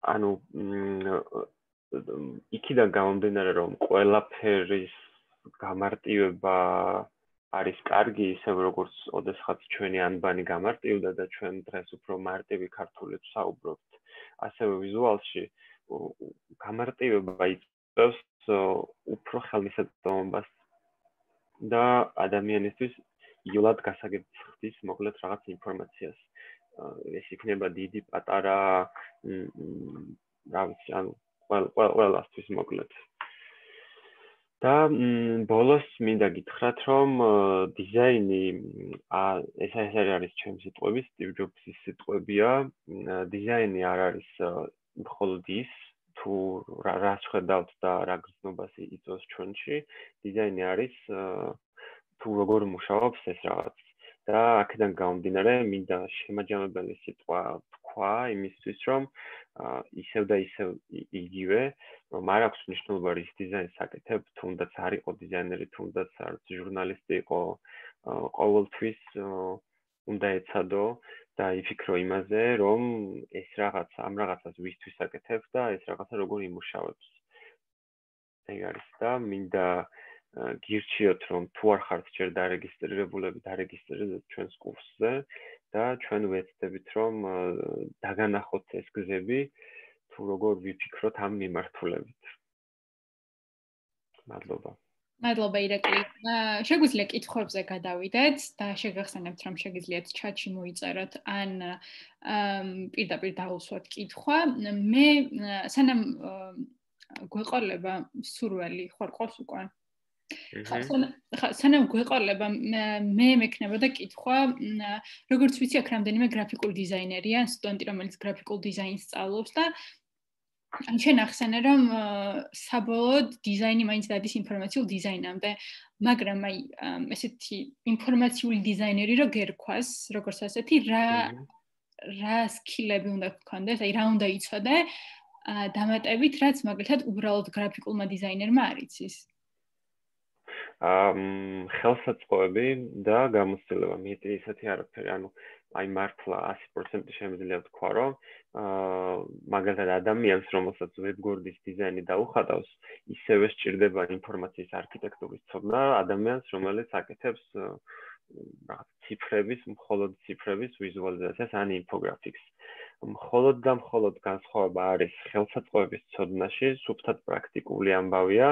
ანუ იქიდან გამომდინარე, რომ ყველაფერის გამარტივება არის კარგი, ისევ როგორც ოდესღაც ჩვენი ანბანი გამარტივდა და ჩვენ დღეს უფრო მარტივი ქართულით საუბრობთ, ასევე ვიზუალში გამარტივება იწვევს უფრო ხელმისაწვდომობას და ადამიანისთვის იოლად გასაგებად ხდის მოკლედ რაღაც ინფორმაციას. ეს იქნება დიდი, პატარა, რა ვიცი, ანუ ყველასთვის მოკლედ. და ბოლოს მინდა გითხრათ, რომ დიზაინი ეს არის ჩემი სიტყვები, სტივ ჯობსის სიტყვებია, დიზაინი არ არის მხოლოდ ის, თუ რას ხედავთ და რა გრძნობას იწვევს ჩვენში, დიზაინი არის თუ როგორ მუშაობს ეს რაღაც. და აქედან გამომდინარე, მინდა შემაჯამებელი სიტყვა თქვა იმისთვის, რომ ისევ და ისევ იგივე, რომ არ აქვს მნიშვნელობა რის დიზაინს აკეთებ, თუნდაც არ იყო დიზაინერი, თუნდაც არც ჟურნალისტი იყო, ყოველთვის უნდა ეცადო და იფიქრო იმაზე, რომ ეს რაღაცა, ამ რაღაცას ვისთვის აკეთებ და ეს რაღაცა როგორ იმუშავებს. ეგ არის და მინდა გირჩიოთ, რომ თუ არ ხართ ჯერ დარეგისტრირებულები, დარეგისტრირდეთ ჩვენს კურსზე და ჩვენ ვეცდებით, რომ დაგანახოთ ეს გზები, თუ როგორ ვიფიქროთ ამ მიმართულებით. მადლობა. მადლობა ირაკლი. შეგვიძლია კითხვებზე გადავიდეთ და შეგახსენებთ, რომ შეგიძლიათ ჩატში მოიწეროთ ან პირდაპირ დაუსვათ კითხვა. მე სანამ გვეყოლება სურველი ხარ ყავს უკვე. სანამ გვეყოლება მე მექნებოდა კითხვა, როგორც ვიცი, აქ რამდენიმე გრაფიკულ დიზაინერია, სტუდენტი, რომელიც გრაფიკულ დიზაინს სწავლობს და შენ ახსენე, რომ საბოლოოდ დიზაინი მაინც დადის ინფორმაციულ დიზაინამდე, მაგრამ აი ესეთი ინფორმაციული დიზაინერი რო გერქვას, როგორც ასეთი, რა სკილები უნდა გქონდეს, აი რა უნდა იცოდე, დამატებით, რაც მაგალითად უბრალოდ გრაფიკულმა დიზაინერმა არ იცის. ხელსაწყოები და გამოცდილება, მეტი ისეთი არაფერი, ანუ აი მართლა 100% შემიძლია ვთქვა, რომ მაგალითად ადამიანს, რომელსაც ვებგვერდის დიზაინი დაუხატავს, ისევე სჭირდება ინფორმაციის არქიტექტურის ცოდნა ადამიანს, რომელიც აკეთებს რაღაც ციფრების, მხოლოდ ციფრების ვიზუალიზაციას ან ინფოგრაფიკს. მხოლოდ და მხოლოდ განსხვავება არის ხელსაწყოების ცოდნაში, სუფთად პრაქტიკული ამბავია,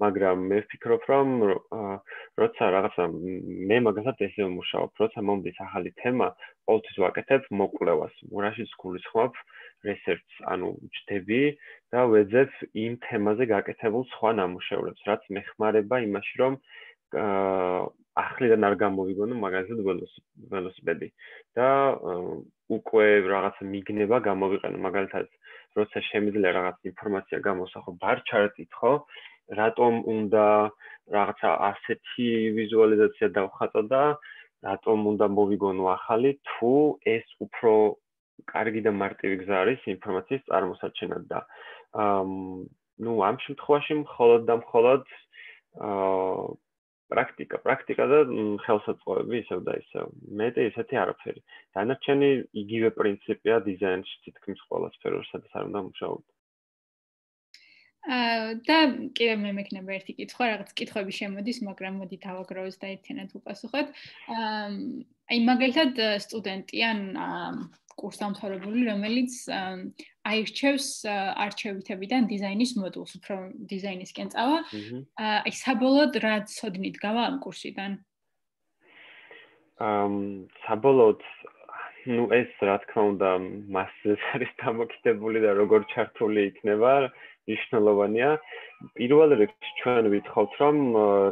მაგრამ მე ვფიქრობ, რომ როცა რაღაცა მე მაგალითად ესე ვმუშაობ, როცა მომდის ახალი თემა, ყოველთვის ვაკეთებ მოკვლევას, რაშიც გულისხმობ research, ანუ ვჯდები და ვეძებ იმ თემაზე გაკეთებულ სხვა ნამუშევრებს, რაც მეხმარება იმაში, რომ ახლიდან არ გამოვიგონო მაგალითად ველოსიპედი და უკვე რაღაცა მიგნება გამოვიყენო, მაგალითად, როცა შემიძლია რაღაც ინფორმაცია გამოსახო ბარჩარტით, ხო? რატომ უნდა რაღაცა ასეთი ვიზუალიზაცია დავხატო და რატომ უნდა მოვიგონო ახალი, თუ ეს უფრო კარგი და მარტივი გზა არის ინფორმაციის წარმოსაჩენად და ამ შემთხვევაში მხოლოდ და მხოლოდ პრაქტიკა და ხელსაწყოები ისევ და ისევ. მეტი ისეთი არაფერი. დანარჩენი იგივე პრინციპია დიზაინში თითქმის ყველა სფეროში, სადაც არ უნდა მუშაობ. და კიდევ მე მექნება ერთი კითხვა, რაღაც კითხვები შემოდის, მაგრამ მოდი დავაგროვოთ და ერთიანად ვუპასუხოთ. აი მაგალითად სტუდენტი ან კურსდამთავრებული, რომელიც აირჩევს არჩევითებიდან დიზაინის მოდულს, უფრო დიზაინისკენ წავა. აი საბოლოოდ რა ცოდნით გავა ამ კურსიდან? საბოლოოდ ეს რა თქმა უნდა მასზე არის დამოკიდებული და როგორ ჩართული იქნება, მნიშვნელოვანია. პირველ რიგში ჩვენ ვითხოვთ, რომ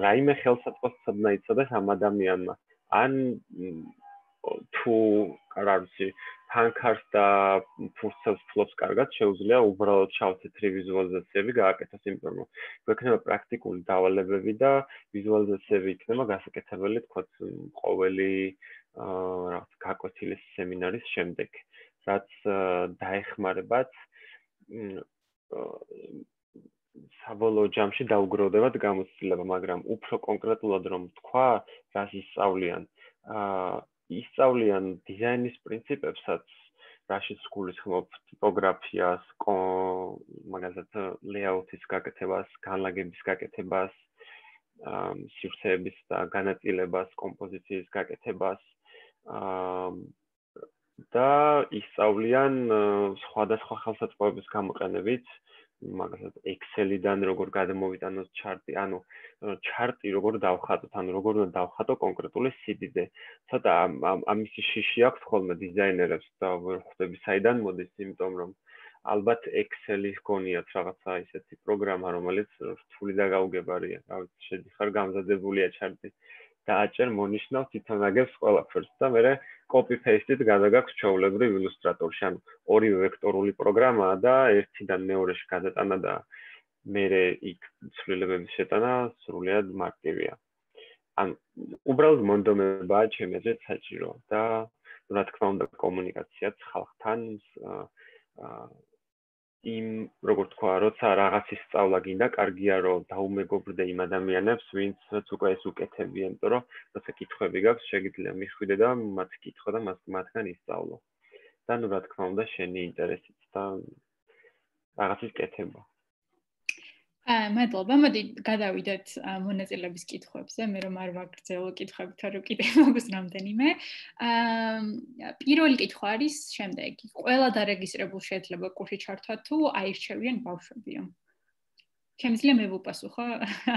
რაიმე ხელსაწყოს ცოდნა იცოდეს ამ ადამიანმა. ან თუ რა ვიცი, ფანქარს და ფურცელს ფლობს კარგად, შეუძლია უბრალოდ შავ-თეთრი ვიზუალიზაციები გააკეთოს, იმიტომ რომ გვექნება პრაქტიკული დავალებები და ვიზუალიზაციები იქნება გასაკეთებელი, თქვათ, ყოველი რაღაც გაკვეთილი სემინარის შემდეგ, რაც დაეხმარებათ საბოლოო ჯამში დაუგროვდებათ გამოცდილება, მაგრამ უფრო კონკრეტულად რომ თქვა, რას ისწავლიან, ისწავლიან დიზაინის პრინციპებსაც, რაშიც გულისხმობ ტიპოგრაფიას, მაგალითად ლეაუთის გაკეთებას, განლაგების გაკეთებას, სივრცეების და განაწილებას, კომპოზიციის გაკეთებას და ისწავლიან სხვადასხვა ხელსაწყოების გამოყენებით, მაგალითად Excel-დან როგორ გადმოვიტანოთ ჩარტი, ანუ ჩარტი როგორ დავხატოთ, ანუ როგორ უნდა დავხატო კონკრეტული სიდიდე. ცოტა ამისი შიში აქვს ხოლმე დიზაინერებს და ვერ ხვდები საიდან მოდის, იმიტომ რომ ალბათ Excel-ის გონიათ რაღაცა ისეთი პროგრამა, რომელიც რთული და გაუგებარია. რა ვიცი, შედიხარ გამზადებულია ჩარტი. დააჭერ მონიშნავ თვითონ აგებს ყველაფერს და მე copy-paste-ით გადაგაქვს ჩვეულებრივ ილუსტრატორში. ანუ ორივე ვექტორული პროგრამაა და ერთიდან მეორეში გადატანა და მე იქ ცვლილებების შეტანა სრულიად მარტივია. ანუ უბრალოდ მონდომებაა ჩემი აზრით საჭირო და რა თქმა უნდა კომუნიკაციაც ხალხთან როგორ თქვა, როცა რაღაცის სწავლა გინდა, კარგია რომ დაუმეგობრდე იმ ადამიანებს, ვინც უკვე ეს უკეთებიან, იმიტომ რომ როცა კითხვები გაქვს, შეგიძლია მიხვიდე და მათ კითხო და მათგან ისწავლო. და ნუ რა თქმა უნდა, შენი ინტერესით და რაღაცის კეთება. მადლობა, მოდი გადავიდეთ მონაწილეების კითხვებზე, მე რომ არ ვაგრძელო კითხვები, თორემ კიდევ მაქვს რამდენიმე. პირველი კითხვა არის შემდეგი. ყველა დარეგისტრებულ შეიძლება კურსში ჩართვა თუ აირჩევიან ბავშვებიო? შემიძლია მე ვუპასუხო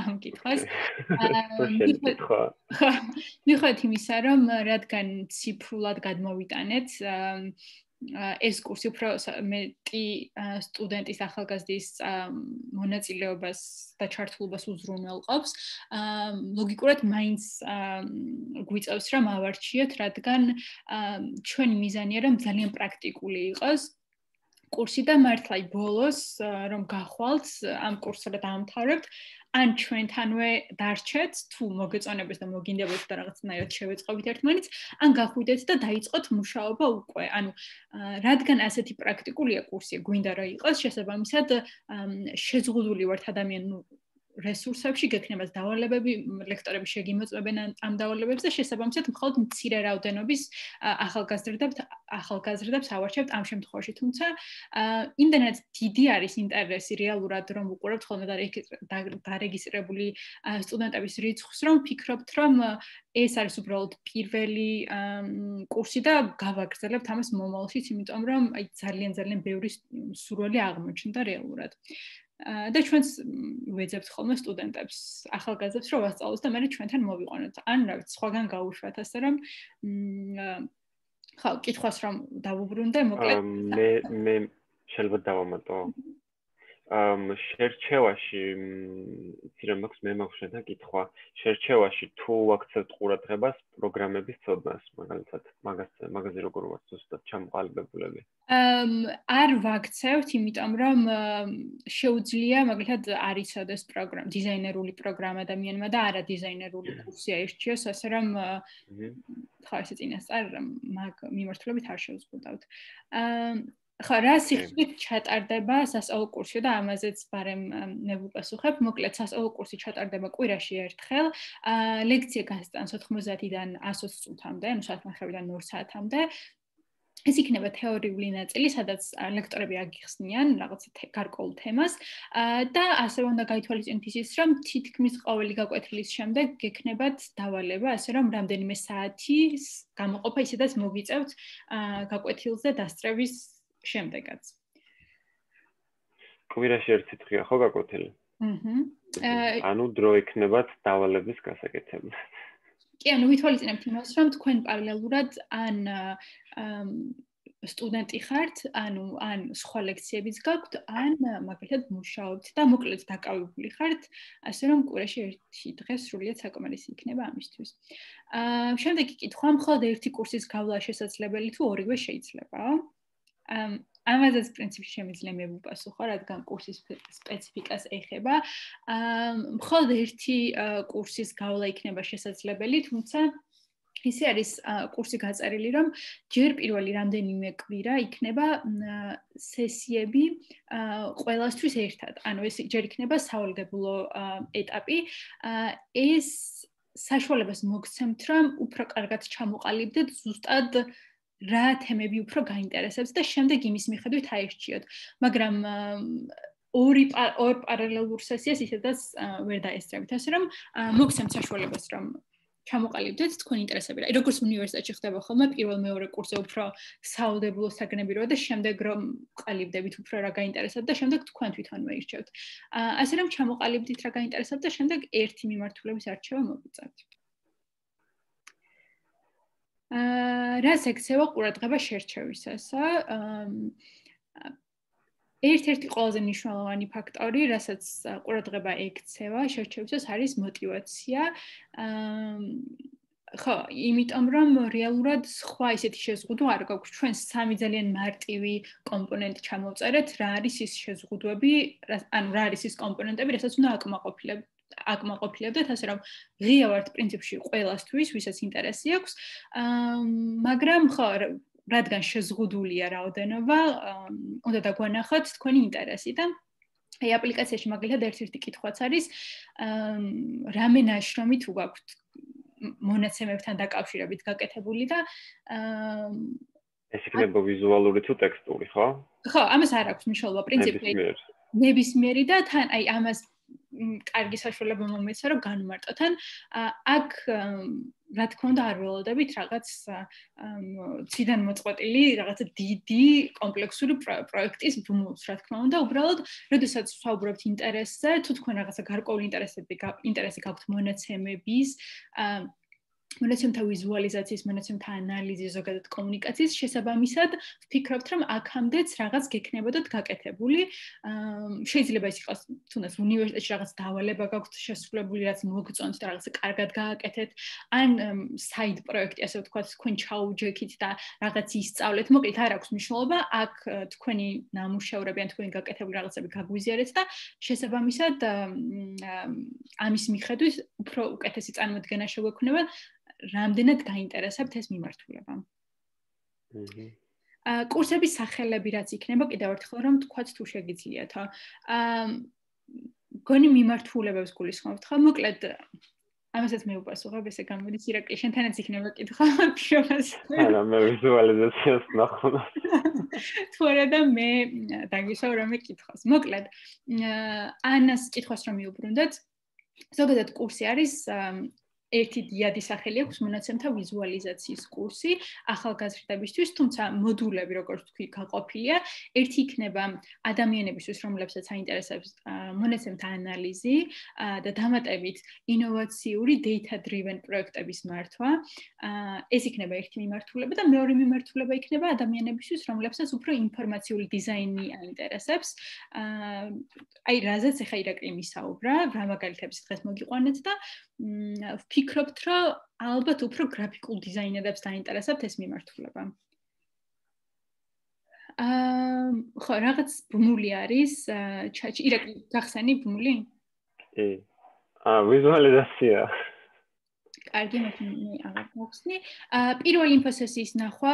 ამ კითხვას. მიხვდეთ იმისა, რომ რადგან ციფრულად გადმოვიტანეთ ეს კურსი უფრო მეტი სტუდენტის ახალგაზრდის მონაწილეობას და ჩართულობას უზრუნველყოფს. ლოგიკურად მაინც გვიწევს რომ ავარჩიოთ, რადგან ჩვენი მიზანია რომ ძალიან პრაქტიკული იყოს კურსი და მართლა ბოლოს რომ გახვალთ ამ კურსს და დაამთავრებთ, ან ჩვენთანვე დარჩეთ, თუ მოგეწონებთ და მოგინდებათ და რაღაცნაირად შევეწყობით ერთმანეთს, ან გახვიდეთ და დაიწყოთ მუშაობა უკვე. ანუ რადგან ასეთი პრაქტიკულია კურსი, გვინდა რომ იყოს, შესაბამისად შეზღუდული ვართ ადამიანურ რესურსებში, გექნებათ დავალებები, ლექტორები შეგიმოწმებენ ამ დავალებებს და შესაბამისად მხოლოდ მცირე რაოდენობის ახალგაზრდებს ავარჩევთ ამ შემთხვევაში, თუმცა იმდენად დიდი არის ინტერესი რეალურად რომ უყურებთ ხოლმე დარეგისტრირებული სტუდენტების რიცხვს, რომ ფიქრობთ, რომ ეს არის უბრალოდ პირველი კურსი და გავაგრძელებთ ამას მომავალშიც, იმიტომ რომ აი ძალიან ბევრი სურვილი აღმოჩნდა რეალურად. და ჩვენს ვეძებთ ხოლმე სტუდენტებს, ახალგაზრდებს, რომ ვასწავლოთ და მე ჩვენთან მოვიყვანოთ. ან რა ვიცი, სხვაგან გაუშვათ, ასე რომ ხო, კითხვას რომ დავუბრუნდე, მოკლედ. მე შეიძლება დავამატო. შერჩევაში ცირა მაქვს შენთან კითხვა. შერჩევაში თუ ვაქცევთ ყურადღებას პროგრამების ცოდნას, მაგალითად, მაგაზე როგორ ვართ ზუსტად ჩამოყალიბებულები? არ ვაქცევთ, იმიტომ რომ შეუძლია მაგალითად არ იცოდეს დიზაინერული პროგრამა ადამიანმა და არა დიზაინერული კურსი აირჩიოს, ასე რომ ხო, ესე წინასწარ მაგ მიმართულებით არ შევზღუდავთ. ხო, რა სიხშირით ჩატარდება სასწავლო კურსი და ამაზეც ბარემ მე ვუპასუხებ. მოკლედ სასწავლო კურსი ჩატარდება კვირაში ერთხელ. ლექცია გასტანს 90-დან 120 წუთამდე, ანუ საათნახევრიდან 2 საათამდე. ეს იქნება თეორიული ნაწილი, სადაც ლექტორები აგიხსნიან რაღაც გარკვეულ თემას და ასევე უნდა გაითვალისწინოთ ის, რომ თითქმის ყოველი გაკვეთილის შემდეგ გექნებათ დავალება, ასე რომ რამდენიმე საათის გამოყოფა ისედაც მოგიწევთ გაკვეთილზე დასწრების შემდეგაც. კვირაში ერთი დღეა ხო გაკვეთილი? ანუ დრო ექნებათ დავალების გასაკეთებლად. კი, ანუ ვითვალისწინებთ იმას, რომ თქვენ პარალელურად ან სტუდენტი ხართ, ან სხვა ლექციებიც გაქვთ, ან მაგალითად მუშაობთ და მოკლედ დაკავებული ხართ, ასე რომ კვირაში ერთი დღე სრულიად საკმარისი იქნება ამისთვის. შემდეგი კითხვა, მხოლოდ ერთი კურსის გავლა შესაძლებელი თუ ორივე შეიძლება? ამაზეც პრინციპში შემიძლია მე ვუპასუხო, რადგან კურსის სპეციფიკას ეხება. მხოლოდ ერთი კურსის გავლა იქნება შესაძლებელი, თუმცა ისე არის კურსი გაწერილი, რომ ჯერ პირველი რამდენიმე კვირა იქნება სესიები ყველასთვის ერთად. ანუ ეს ჯერ იქნება სავალდებულო ეტაპი. ეს საშუალებას მოგცემთ, რომ უფრო კარგად ჩამოყალიბდეთ ზუსტად რა თემები უფრო გაინტერესებს და შემდეგ იმის მიხედვით აირჩიოთ. მაგრამ ორ პარალელურ სესიას ისედაც ვერ დაესწრებით, ასე რომ მოგცემთ საშუალებას, რომ ჩამოყალიბდეთ თქვენი ინტერესები. როგორც უნივერსიტეტში ხდება ხოლმე, პირველ-მეორე კურსზე უფრო სავალდებულო საგნები როა და შემდეგ რომ ყალიბდებით უფრო რა გაინტერესებთ და შემდეგ თქვენ თვითონვე ირჩევთ. ასე რომ ჩამოყალიბდით რა გაინტერესებთ და შემდეგ ერთი მიმართულების არჩევა მოგიწევთ. რას ექცევა ყურადღება შერჩევისასა? ერთ-ერთი ყველაზე მნიშვნელოვანი ფაქტორი, რასაც ყურადღება ექცევა შერჩევისას, არის მოტივაცია. ხო, იმიტომ რომ რეალურად სხვა ისეთი შეზღუდვა არ გაქვს. ჩვენ სამი ძალიან მარტივი კომპონენტი ჩამოვწერეთ, რა არის ის შეზღუდვები, ანუ რა არის ის კომპონენტები, რასაც უნდა აკმაყოფილებდეთ, ასე რომ ღია ვართ პრინციპში ყველასთვის, ვისაც ინტერესი აქვს, მაგრამ ხო, რადგან შეზღუდულია რაოდენობა, უნდა დაგვანახოთ თქვენი ინტერესი და აი აპლიკაციაში მაგალითად ერთ-ერთი კითხვაც არის, რამე ნაშრომი თუ გაქვთ მონაცემებთან დაკავშირებით გაკეთებული და ეს იქნება ვიზუალური თუ ტექსტური, ხო? ხო, ამას არ აქვს მნიშვნელობა პრინციპში. ნებისმიერი და თან აი ამას კარგი საშუალება მომეცა, რომ განვმარტოთ. აქ რა თქმა უნდა არ ველოდებით რაღაც ციდან მოწყვეტილი, რაღაც დიდი კომპლექსური პროექტის ბმულს, რა თქმა უნდა, უბრალოდ, როდესაც ვსაუბრობთ ინტერესზე, თუ თქვენ რაღაცა გარკვეული ინტერესი გაქვთ მონაცემების, მონაცემთა ვიზუალიზაციის, მონაცემთა ანალიზის, ზოგადად კომუნიკაციის შესაბამისად, ვფიქრობთ, რომ აქამდეც რაღაც გექნებოდათ გაკეთებული. შეიძლება ის იყოს, თუნდაც უნივერსიტეტში რაღაც დავალება გაქვთ შესრულებული, რაც მოგწონთ და რაღაცა კარგად გააკეთეთ, ან საიდ პროექტი, ასე ვთქვათ, თქვენ ჩაუჯექით და რაღაც ისწავლეთ. მოკლედ, არ აქვს მნიშვნელობა, აქ თქვენი ნამუშევრები ან თქვენი გაკეთებული რაღაცები გაგვიზიარეთ და შესაბამისად ამის მიხედვით უფრო უკეთესი წარმოდგენა შეგვექნება, რამდენად გაინტერესებთ ეს მიმართულება. კურსების სახელები რაც იქნება, კიდევ ერთხელ რომ თქვათ თუ შეგიძლიათ. გონი მიმართულებებს გულისხმობთ ხო? მოკლედ ამასაც მე ვუპასუხებ, ესე გამოდის ირაკლი, შენთანაც იქნება კითხვა პირობას. არა, მე ვიზუალიზაციას ნახო. თუ არა და მე დაგისვა რამე კითხვას. მოკლედ, ანას კითხვას რომ მიუბრუნდეთ, ზოგადად კურსი არის ერთი დიადი სახელი აქვს მონაცემთა ვიზუალიზაციის კურსი ახალგაზრდებისთვის, თუმცა მოდულები, როგორც თქვი, გაყოფილია. ერთი იქნება ადამიანებისთვის, რომლებსაც აინტერესებს მონაცემთა ანალიზი და დამატებით ინოვაციური data driven პროექტების მართვა. ეს იქნება ერთი მიმართულება და მეორე მიმართულება იქნება ადამიანებისთვის, რომლებსაც უფრო ინფორმაციული დიზაინი აინტერესებს. აი, რაზეც ახლა ირაკლი მისაუბრა, რა მაგალითებს დღეს მოგიყვანეთ და ვფიქრობთ, რომ ალბათ უფრო გრაფიკულ დიზაინერებს დაინტერესებთ ეს მიმართულება. ხო, რაღაც ბმული არის ჩატში. ირაკლი, გახსენი ბმული? კი. ვიზუალიზაცია. კარგი, მე აღარ მოხსნი. პირველი ინფოსესიის ნახვა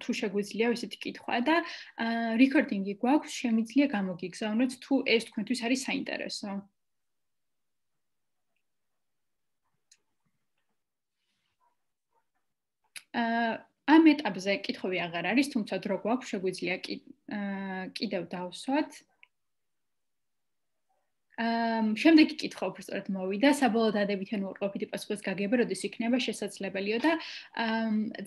თუ შეგვიძლია ესეთი კითხვა და რეკორდინგი გვაქვს, შემიძლია გამოგიგზავნოთ თუ ეს თქვენთვის არის საინტერესო. ამ ეტაპზე კითხვები აღარ არის, თუმცა დრო გვაქვს, შეგვიძლია კიდევ დავსვათ. შემდეგი კითხვა უბრალოდ მოვიდა, საბოლოო დადებითი უარყოფითი პასუხის გაგება როდის იქნება შესაძლებელიო და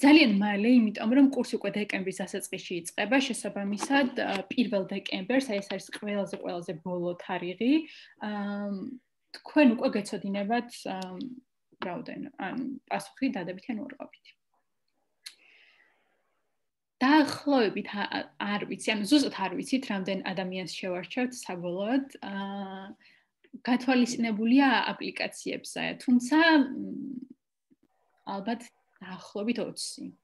ძალიან მალე, იმიტომ რომ კურსი უკვე დეკემბრის დასაწყისში იწყება, შესაბამისად 1 დეკემბერს, ეს არის ყველაზე ბოლო თარიღი, თქვენ უკვე გეცოდინებათ პასუხი დადებითი უარყოფითი. დაახლოებით არ ვიცი, ანუ ზუსტად არ ვიცით, რამდენ ადამიანს შევარჩევთ საბოლოოდ. გათვალისწინებულია აპლიკაციებზე, თუმცა ალბათ დაახლოებით 20.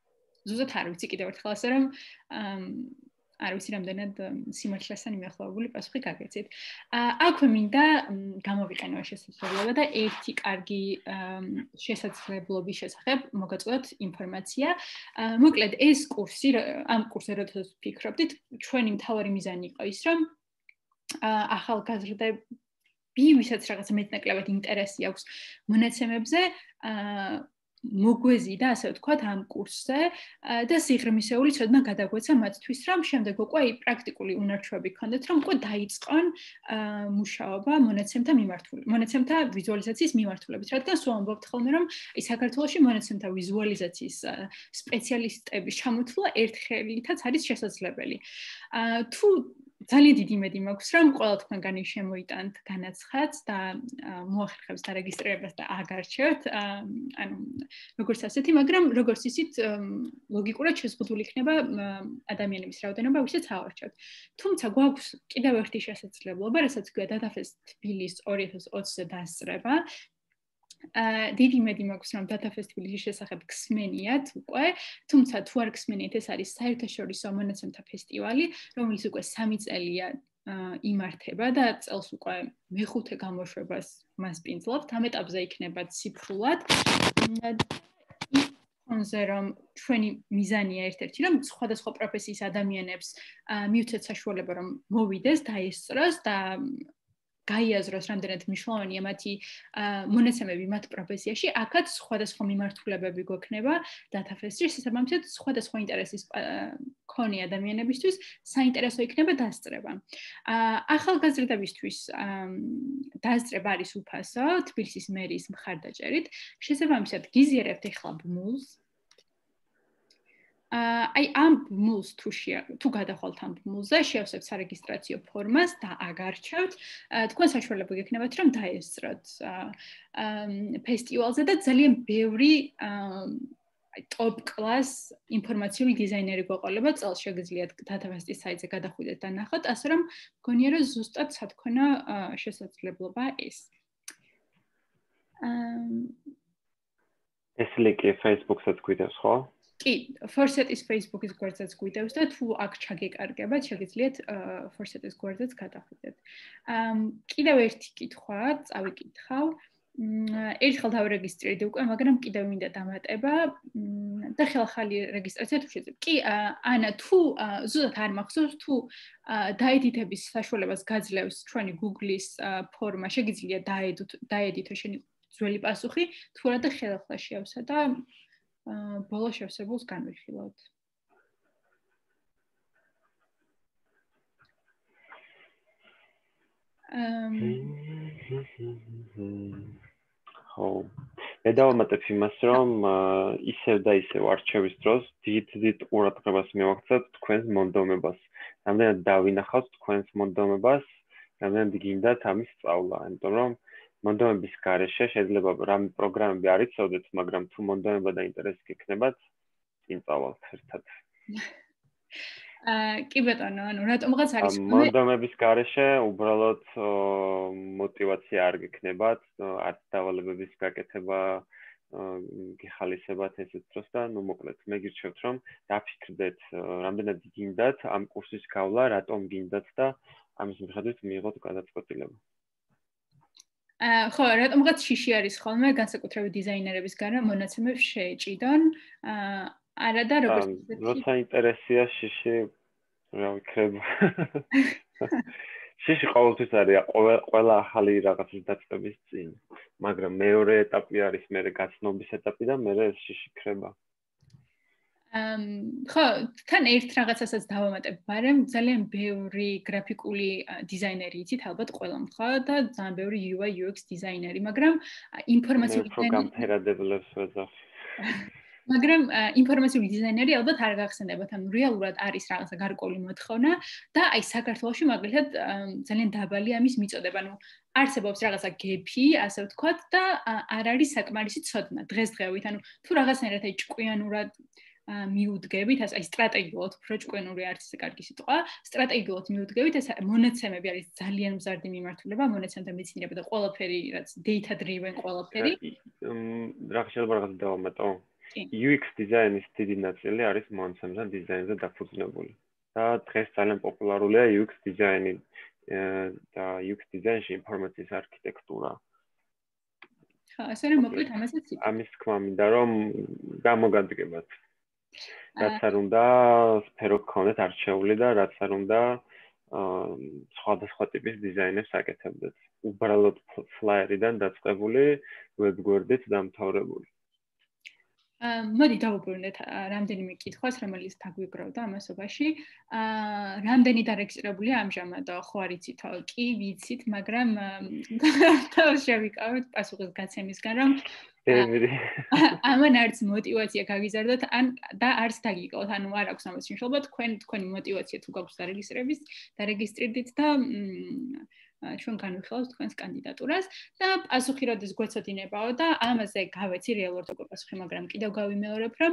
ზუსტად არ ვიცი კიდევ ერთხელ ასე რომ არ ვიცი რამდენად სიმართლესთან მიახლოებული პასუხი გაგეცით. აქვე მინდა გამოვიყენო შესაძლებლობა და ერთი კარგი შესაძლებლობის შესახებ მოგაწოდოთ ინფორმაცია. მოკლედ ეს კურსი, ამ კურსზე როდესაც ვფიქრობდით, ჩვენი მთავარი მიზანი იყო ის, რომ ახალგაზრდები, ვისაც რაღაც მეტნაკლებად ინტერესი აქვს მონაცემებზე, მოგვეზიდა, ასე ვთქვათ, ამ კურსზე და სიღრმისეული ცოდნა გადაგვეცა მათთვის, რომ შემდეგ უკვე პრაქტიკული უნარჩვები ჰქონდეთ, რომ უკვე დაიწყონ მუშაობა მონაცემთა ვიზუალიზაციის მიმართულებით. რადგან სულ ამბობთ ხოლმე, რომ საქართველოში მონაცემთა ვიზუალიზაციის სპეციალისტების ჩამოთვლა ერთხელითაც არის შესაძლებელი. თუ ძალიან დიდი იმედი მაქვს, რომ ყველა თქვენგანი შემოიტანთ განაცხადს და მოახერხებს დარეგისტრირებას და აგარჩევთ, ანუ როგორც ასეთი, მაგრამ როგორც ისიც ლოგიკურად შეზღუდული იქნება ადამიანების რაოდენობა, ვისაც ავარჩევთ. თუმცა გვაქვს კიდევ ერთი შესაძლებლობა, რასაც ქვია დატაფეს თბილისის 2020-ზე დასწრება. დიდი იმედი მაქვს, რომ დატაფეს თბილისის შესახებ გსმენიათ უკვე, თუმცა თუ არ გსმენიათ, ეს არის საერთაშორისო მონაცემთა ფესტივალი, რომელიც უკვე 3 წელია იმართება და წელს უკვე მეხუთე გამოშვებას მას პინძლობთ. ამ ეტაპზე იქნება ციფრულად. ფონზე რომ ჩვენი მიზანია ერთ-ერთი, რომ სხვადასხვა პროფესიის ადამიანებს მივცეთ საშუალება, რომ მოვიდეს, დაესწროს და გაიაზროს, რამდენად მნიშვნელოვანია მათი მონაცემები მათ პროფესიაში, აქაც სხვადასხვა მიმართულებები გვექნება დატაფესში, შესაბამისად სხვადასხვა ინტერესის მქონე ადამიანებისთვის საინტერესო იქნება დასწრება. ახალგაზრდებისთვის დასწრება არის უფასო, თბილისის მერის მხარდაჭერით, შესაბამისად გიზიარებთ ეხლა ბმულს. ამ ბმულს თუ გადახვალთ ამ ბმულზე, შევსებთ სარეგისტრაციო ფორმას და აგარჩევთ. თქვენ საშუალება გექნებათ, რომ დაესწროთ ფესტივალზე და ძალიან ბევრი ტოპ კლას ინფორმაციული დიზაინერი გვეყოლება. წელს შეგიძლიათ დატაფესტის საიტზე გადახვიდეთ და ნახოთ, ასე რომ მგონია, რომ ზუსტად სათქონო შესაძლებლობა ეს. ეს ლინკი Facebook-საც გვიდევს, ხო? კი, Forset-ის Facebook-ის გვერდზეც გვიდევს და თუ აქ ჩაგეკარგებათ, შეგიძლიათ Forset-ის გვერდზეც გადახვიდეთ. კიდევ ერთი კითხვა წავიკითხავ. ერთხელ დავერეგისტრირდი უკვე, მაგრამ კიდევ მინდა დამატება და ხელახალი რეგისტრაცია თუ შეძლებთ. კი, ანა, თუ ზუსტად არ მახსოვს, თუ დაედიტების საშუალებას გაძლევს ჩვენი Google-ის ფორმა, შეგიძლია დაედიტო შენი ძველი პასუხი, თუ არა და ხელახლა შევსა და ბოლო შევსებულს განვიხილოთ. ხო. მე დავამატებ იმას, რომ ისევ და ისევ არჩევის დროს დიდ ყურადღებას მივაქცევთ თქვენს მონდომებას. რამდენად დავინახავთ თქვენს მონდომებას, რამდენად გინდათ ამის სწავლა, იმიტომ რომ მონდომების გარეშე შეიძლება რამ პროგრამები არ იცოდეთ, მაგრამ თუ მონდომება და ინტერესი გექნებათ, წინწავალთ ერთად. კი ბატონო, ანუ რატომღაც არის მონდომების garaშე უბრალოდ мотивация არ გექნებათ, არც დავალებების გაკეთება გიხალისებათ ესეთ დროს და ნუ მოკლედ მე გირჩევთ რომ დაფიქრდეთ რამდენად გინდათ ამ კურსის გავლა, რატომ გინდათ და ამის მიხედვით მიიღოთ გადაწყვეტილება. ხო, რატომღაც შიში არის ხოლმე განსაკუთრებით დიზაინერების გარდა მონაცემებს შეეჭიდონ. არა და როგორც როცა ინტერესია შიში რა ვიქრება. შიში ყოველთვის არის ყველა ახალი რაღაცის დაწყების წინ, მაგრამ მეორე ეტაპი არის მერე გაცნობის ეტაპი და მერე შიში ქრება. ხო, თან ერთ რაღაცასაც დავამატებ, მაგრამ ძალიან ბევრი გრაფიკული დიზაინერი იცით, ალბათ ყველამ ხო და ძალიან ბევრი UI UX დიზაინერი, მაგრამ ინფორმაციული პროგრამერადებლებს ვეძახი. მაგრამ ინფორმაციული დიზაინერი ალბათ არ გახსენებათ, ანუ რეალურად არის რაღაცა გარკვეული მოთხოვნა და აი საქართველოში მაგალითად ძალიან დაბალი ამის მიწოდება, ანუ არსებობს რაღაცა გეფი, ასე ვთქვათ და არ არის საკმარისი ცოდნა დღესდღეობით, ანუ თუ რაღაცნაირად აი ჭკვიანურად მიუდგებით, აი სტრატეგიულად, უფრო ჭკვიანური არის ეს კარგი სიტყვა, სტრატეგიულად მიუდგებით, ეს მონაცემები არის ძალიან მზარდი მიმართულება, მონაცემთა მეცნიერება და ყველაფერი, რაც data driven ყველაფერი. რა შეიძლება რაღაც დავამატო? UX დიზაინის დიდი ნაწილი არის მონაცემთა დიზაინზე დაფუძნებული. და დღეს ძალიან პოპულარულია UX დიზაინი და UX დიზაინში ინფორმაციის არქიტექტურა. ხა, ასე რომ მოკლედ ამასაც იცით. ამის თქმა მინდა რომ გამოგადგებათ. რაც არ უნდა სფერო გქონდეთ არჩეული და რაც არ უნდა სხვადასხვა ტიპის დიზაინებს აკეთებდეთ. უბრალოდ ფლაიერიდან დაწყებული, ვებგვერდით დამთავრებული. მოდი დავუბრუნდეთ რამდენიმე კითხვას, რომელიც დაგვიგროვდა ამასობაში. რამდენი დარეგისტრირებულია ამჟამად, ხო არ იცითო? კი, ვიცით, მაგრამ თავს შევიკავეთ პასუხის გაცემისგან, რომ ამან არც мотиваცია გაგიზარდოთ, და არც დაგიკავოთ, ანუ არ აქვს ამას მნიშვნელობა, თქვენი мотиваცია თუ გაქვს დარეგისტრირდით და ჩვენ განვიხილავთ თქვენს კანდიდატურას და პასუხი როდეს გვეცოდინებაო და ამაზე გავეცი რეალურად როგორ პასუხი, მაგრამ კიდევ გავიმეორებ, რომ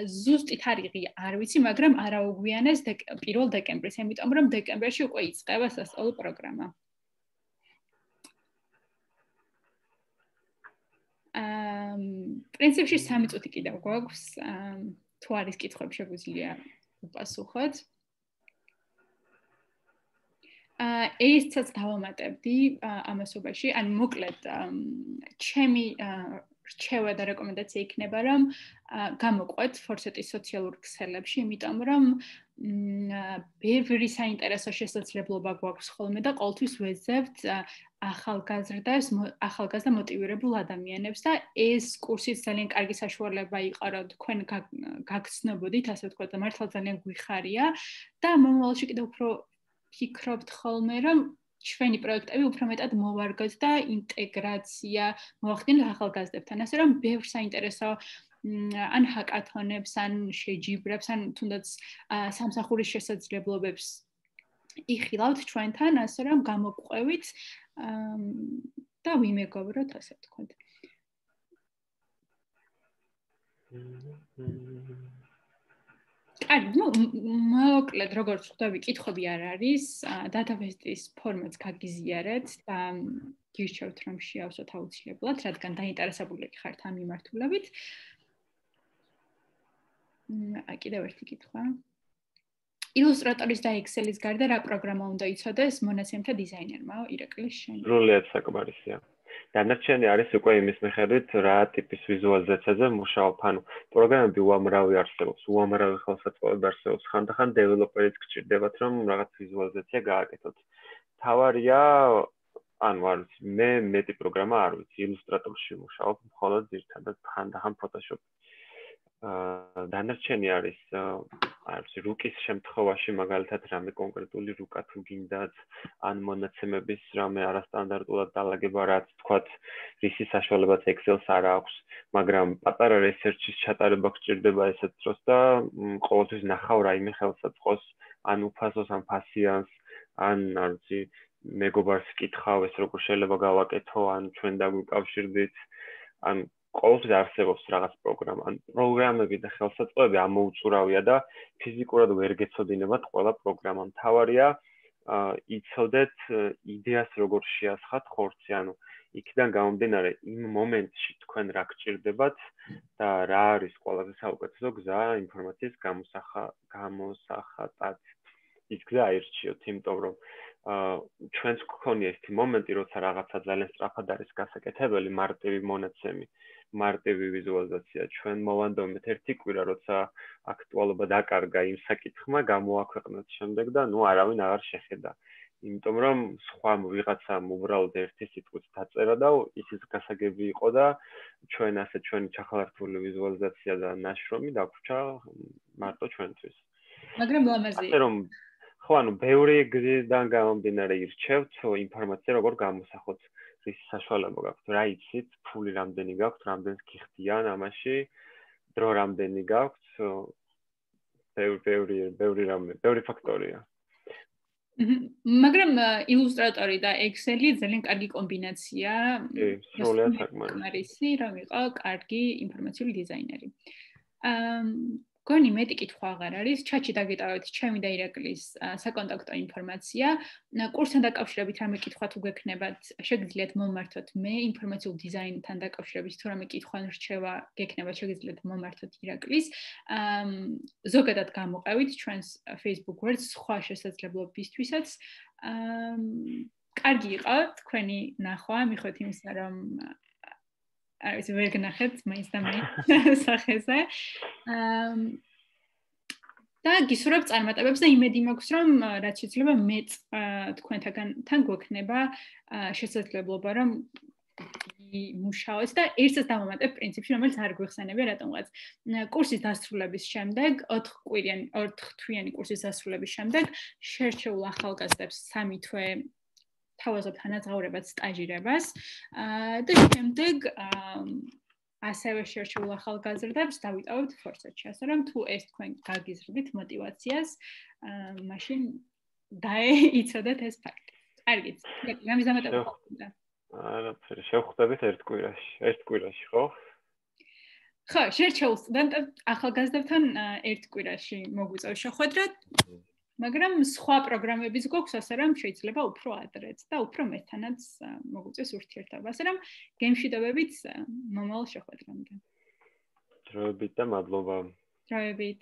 ზუსტი თარიღი არ ვიცი, მაგრამ არაუგვიანეს 1 დეკემბრის, იმიტომ რომ დეკემბერში უკვე იწყება სასწავლო პროგრამა. პრინციპში 3 წუთი კიდევ გვაქვს, თუ არის კითხვები შეგვიძლია უპასუხოთ. ესაც დავამატებდი ამასობაში, ან მოკლედ ჩემი რჩევა და რეკომენდაცია იქნება, რომ გამოყვეთ ფორსეტის სოციალურ ქსელებში, იმიტომ რომ ბევრი საინტერესო შესაძლებლობა გვაქვს ხოლმე და ყოველთვის ვეძებთ ახალგაზრდა მოტივირებულ ადამიანებს და ეს კურსიც ძალიან კარგი საშუალება იყო, რომ თქვენ გაგცნობოდით, ასე ვთქვათ, და მართლა ძალიან გვიხარია და მომავალში კიდევ უფრო ფიქრობთ ხოლმე, რომ ჩვენი პროექტები უფრო მეტად მოვარგოთ და ინტეგრაცია მოახდინოთ ახალგაზრდებთან, ასე რომ ბევრ საინტერესო ან ჰაკათონებს, ან შეჯიბრებს, ან თუნდაც სამსახურის შესაძლებლობებს იხილავთ ჩვენთან, ასე რომ გამოგყვევით და ვიმეგობროთ, ასე ვთქვათ. კარგი, მოკლედ როგორც ხვდები, კითხვები არ არის, დატაბეზის ფორმაც გაგიზიარეთ და გირჩევთ რომ შეავსოთ აუცილებლად, რადგან დაინტერესებული ხართ ამ მიმართულებით. კიდევ ერთი კითხვა. ილუსტრატორის და ექსელის გარდა რა პროგრამა უნდა იცოდეს მონაცემთა დიზაინერმა, ირაკლი შენ? სრულიად საკმარისია. დანარჩენი არის უკვე იმის მიხედვით, რა ტიპის ვიზუალიზაციაზე მუშაობ, ანუ პროგრამები უამრავი არსებობს, უამრავი ხელსაწყოები არსებობს, ხანდახან დეველოპერიც გჭირდებათ, რომ რაღაც ვიზუალიზაცია გააკეთოთ. თავარია, ანუ არ ვიცი, მე მეტი პროგრამა არ ვიცი, ილუსტრატორში მუშაობ, მხოლოდ ძირითადად ხანდახან Photoshop. დანარჩენი არის რუკის შემთხვევაში მაგალითად რამე კონკრეტული რუკა თუ გინდათ ან მონაცემების რამე არასტანდარტულად დალაგება, რაც თქვათ რისი საშუალებაც Excel-ს არ აქვს, მაგრამ პატარა research-ის ჩატარება გჭირდება ესეთ დროს და ყოველთვის ნახავ რაიმე ხელსაწყოს, ან უფასოს, ან ფასიანს, ან არ ვიცი, მეგობარს კითხავ ეს როგორ შეიძლება გავაკეთო, ან ჩვენ დაგვიკავშირდით, ან ყოველთვის არსებობს რაღაც პროგრამა. ან პროგრამები და ხელსაწყოები ამოუწურავია და ფიზიკურად ვერ გეცოდინებათ ყველა პროგრამა. მთავარია იცოდეთ იდეას როგორ შეასხათ ხორცი, ანუ იქიდან გამომდინარე იმ მომენტში თქვენ რა გჭირდებათ და რა არის ყველაზე საუკეთესო გზა ინფორმაციის გამოსახატად. ის გზა აირჩიოთ, იმიტომ რომ ჩვენს გქონია ეს მომენტი, როცა რაღაცა ძალიან სწრაფად არის გასაკეთებელი, მარტივი მონაცემი, მარტივი ვიზუალიზაცია, ჩვენ მოვანდომეთ ერთი კვირა, როცა აქტუალობა დაკარგა იმ საკითხმა, გამოაქვეყნეთ შემდეგ და არავინ აღარ შეხედა. იმიტომ რომ სხვა ვიღაცამ უბრალოდ ერთი სიტყვით დაწერა და ისიც გასაგები იყო და ჩვენი ჩახალართული ვიზუალიზაცია და ნაშრომი დაგვრჩა მარტო ჩვენთვის. მაგრამ ლამაზი. ასე რომ ხო, ბევრი გზიდან გამომდინარე ირჩევთ ინფორმაცია როგორ გამოსახოთ, რის საშუალება გაქვთ, რა იცით, ფული რამდენი გაქვთ, რამდენს გიხდიან ამაში, დრო რამდენი გაქვთ, ბევრი ფაქტორია. მაგრამ ილუსტრატორი და ექსელი ძალიან კარგი კომბინაცია. სრულად საკმარისი. რომ იყო კარგი ინფორმაციული დიზაინერი. გონი მეტი კითხვა აღარ არის, ჩატში დაგეტავეთ ჩემი და ირაკლის საკონტაქტო ინფორმაცია. კურსთან დაკავშირებით რამე კითხვა თუ გექნებათ, შეგიძლიათ მომმართოთ მე, ინფორმაციულ დიზაინთან დაკავშირებით თუ რამე კითხვა რჩევა გექნებათ, შეგიძლიათ მომმართოთ ირაკლის. ზოგადად გამოყევით ჩვენს Facebook გვერდს სხვა შესაძლებლობებისთვისაც. კარგი იყო თქვენი ნახვა, მიხვდეთ იმისა, რომ არის ვერ გნახეთ მაინც და მაინც სახეზე. და გისურვებ წარმატებებს და იმედი მაქვს, რომ რაც შეიძლება მეც თქვენთან გვექნება შესაძლებლობა, რომ მუშაოთ და ერთსაც დავამატებ პრინციპში, რომელიც არ გვიხსენებია რატომღაც. კურსის დასრულების შემდეგ, 4 თვიანი კურსის დასრულების შემდეგ შერჩეულ ახალგაზრდებს 3 თვე თავაზობ თანაზღაურებად სტაჟირებას და შემდეგ ასევე შერჩეულ ახალგაზრდებს დავიტოვებთ ფორსეტში, ასე რომ თუ ეს თქვენ გაგიზრდით მოტივაციას, მაშინ დაეიცოდეთ ეს ფაქტი. კარგით. გამიზამატებთ. არაფერი, შევხვდებით ერთ კვირაში, ხო? ხო, შერჩეულ ახალგაზრდებთან ერთ კვირაში მოგვიწევს შეხვედრა. მაგრამ სხვა პროგრამებიც გვაქვს, ასე რომ შეიძლება უფრო ადრეც და უფრო მეტანაც მოგვიწევს ურთიერთობა, ასე რომ გემშვიდობებით მომავალ შეხვედრამდე. დროებით და მადლობა. დროებით.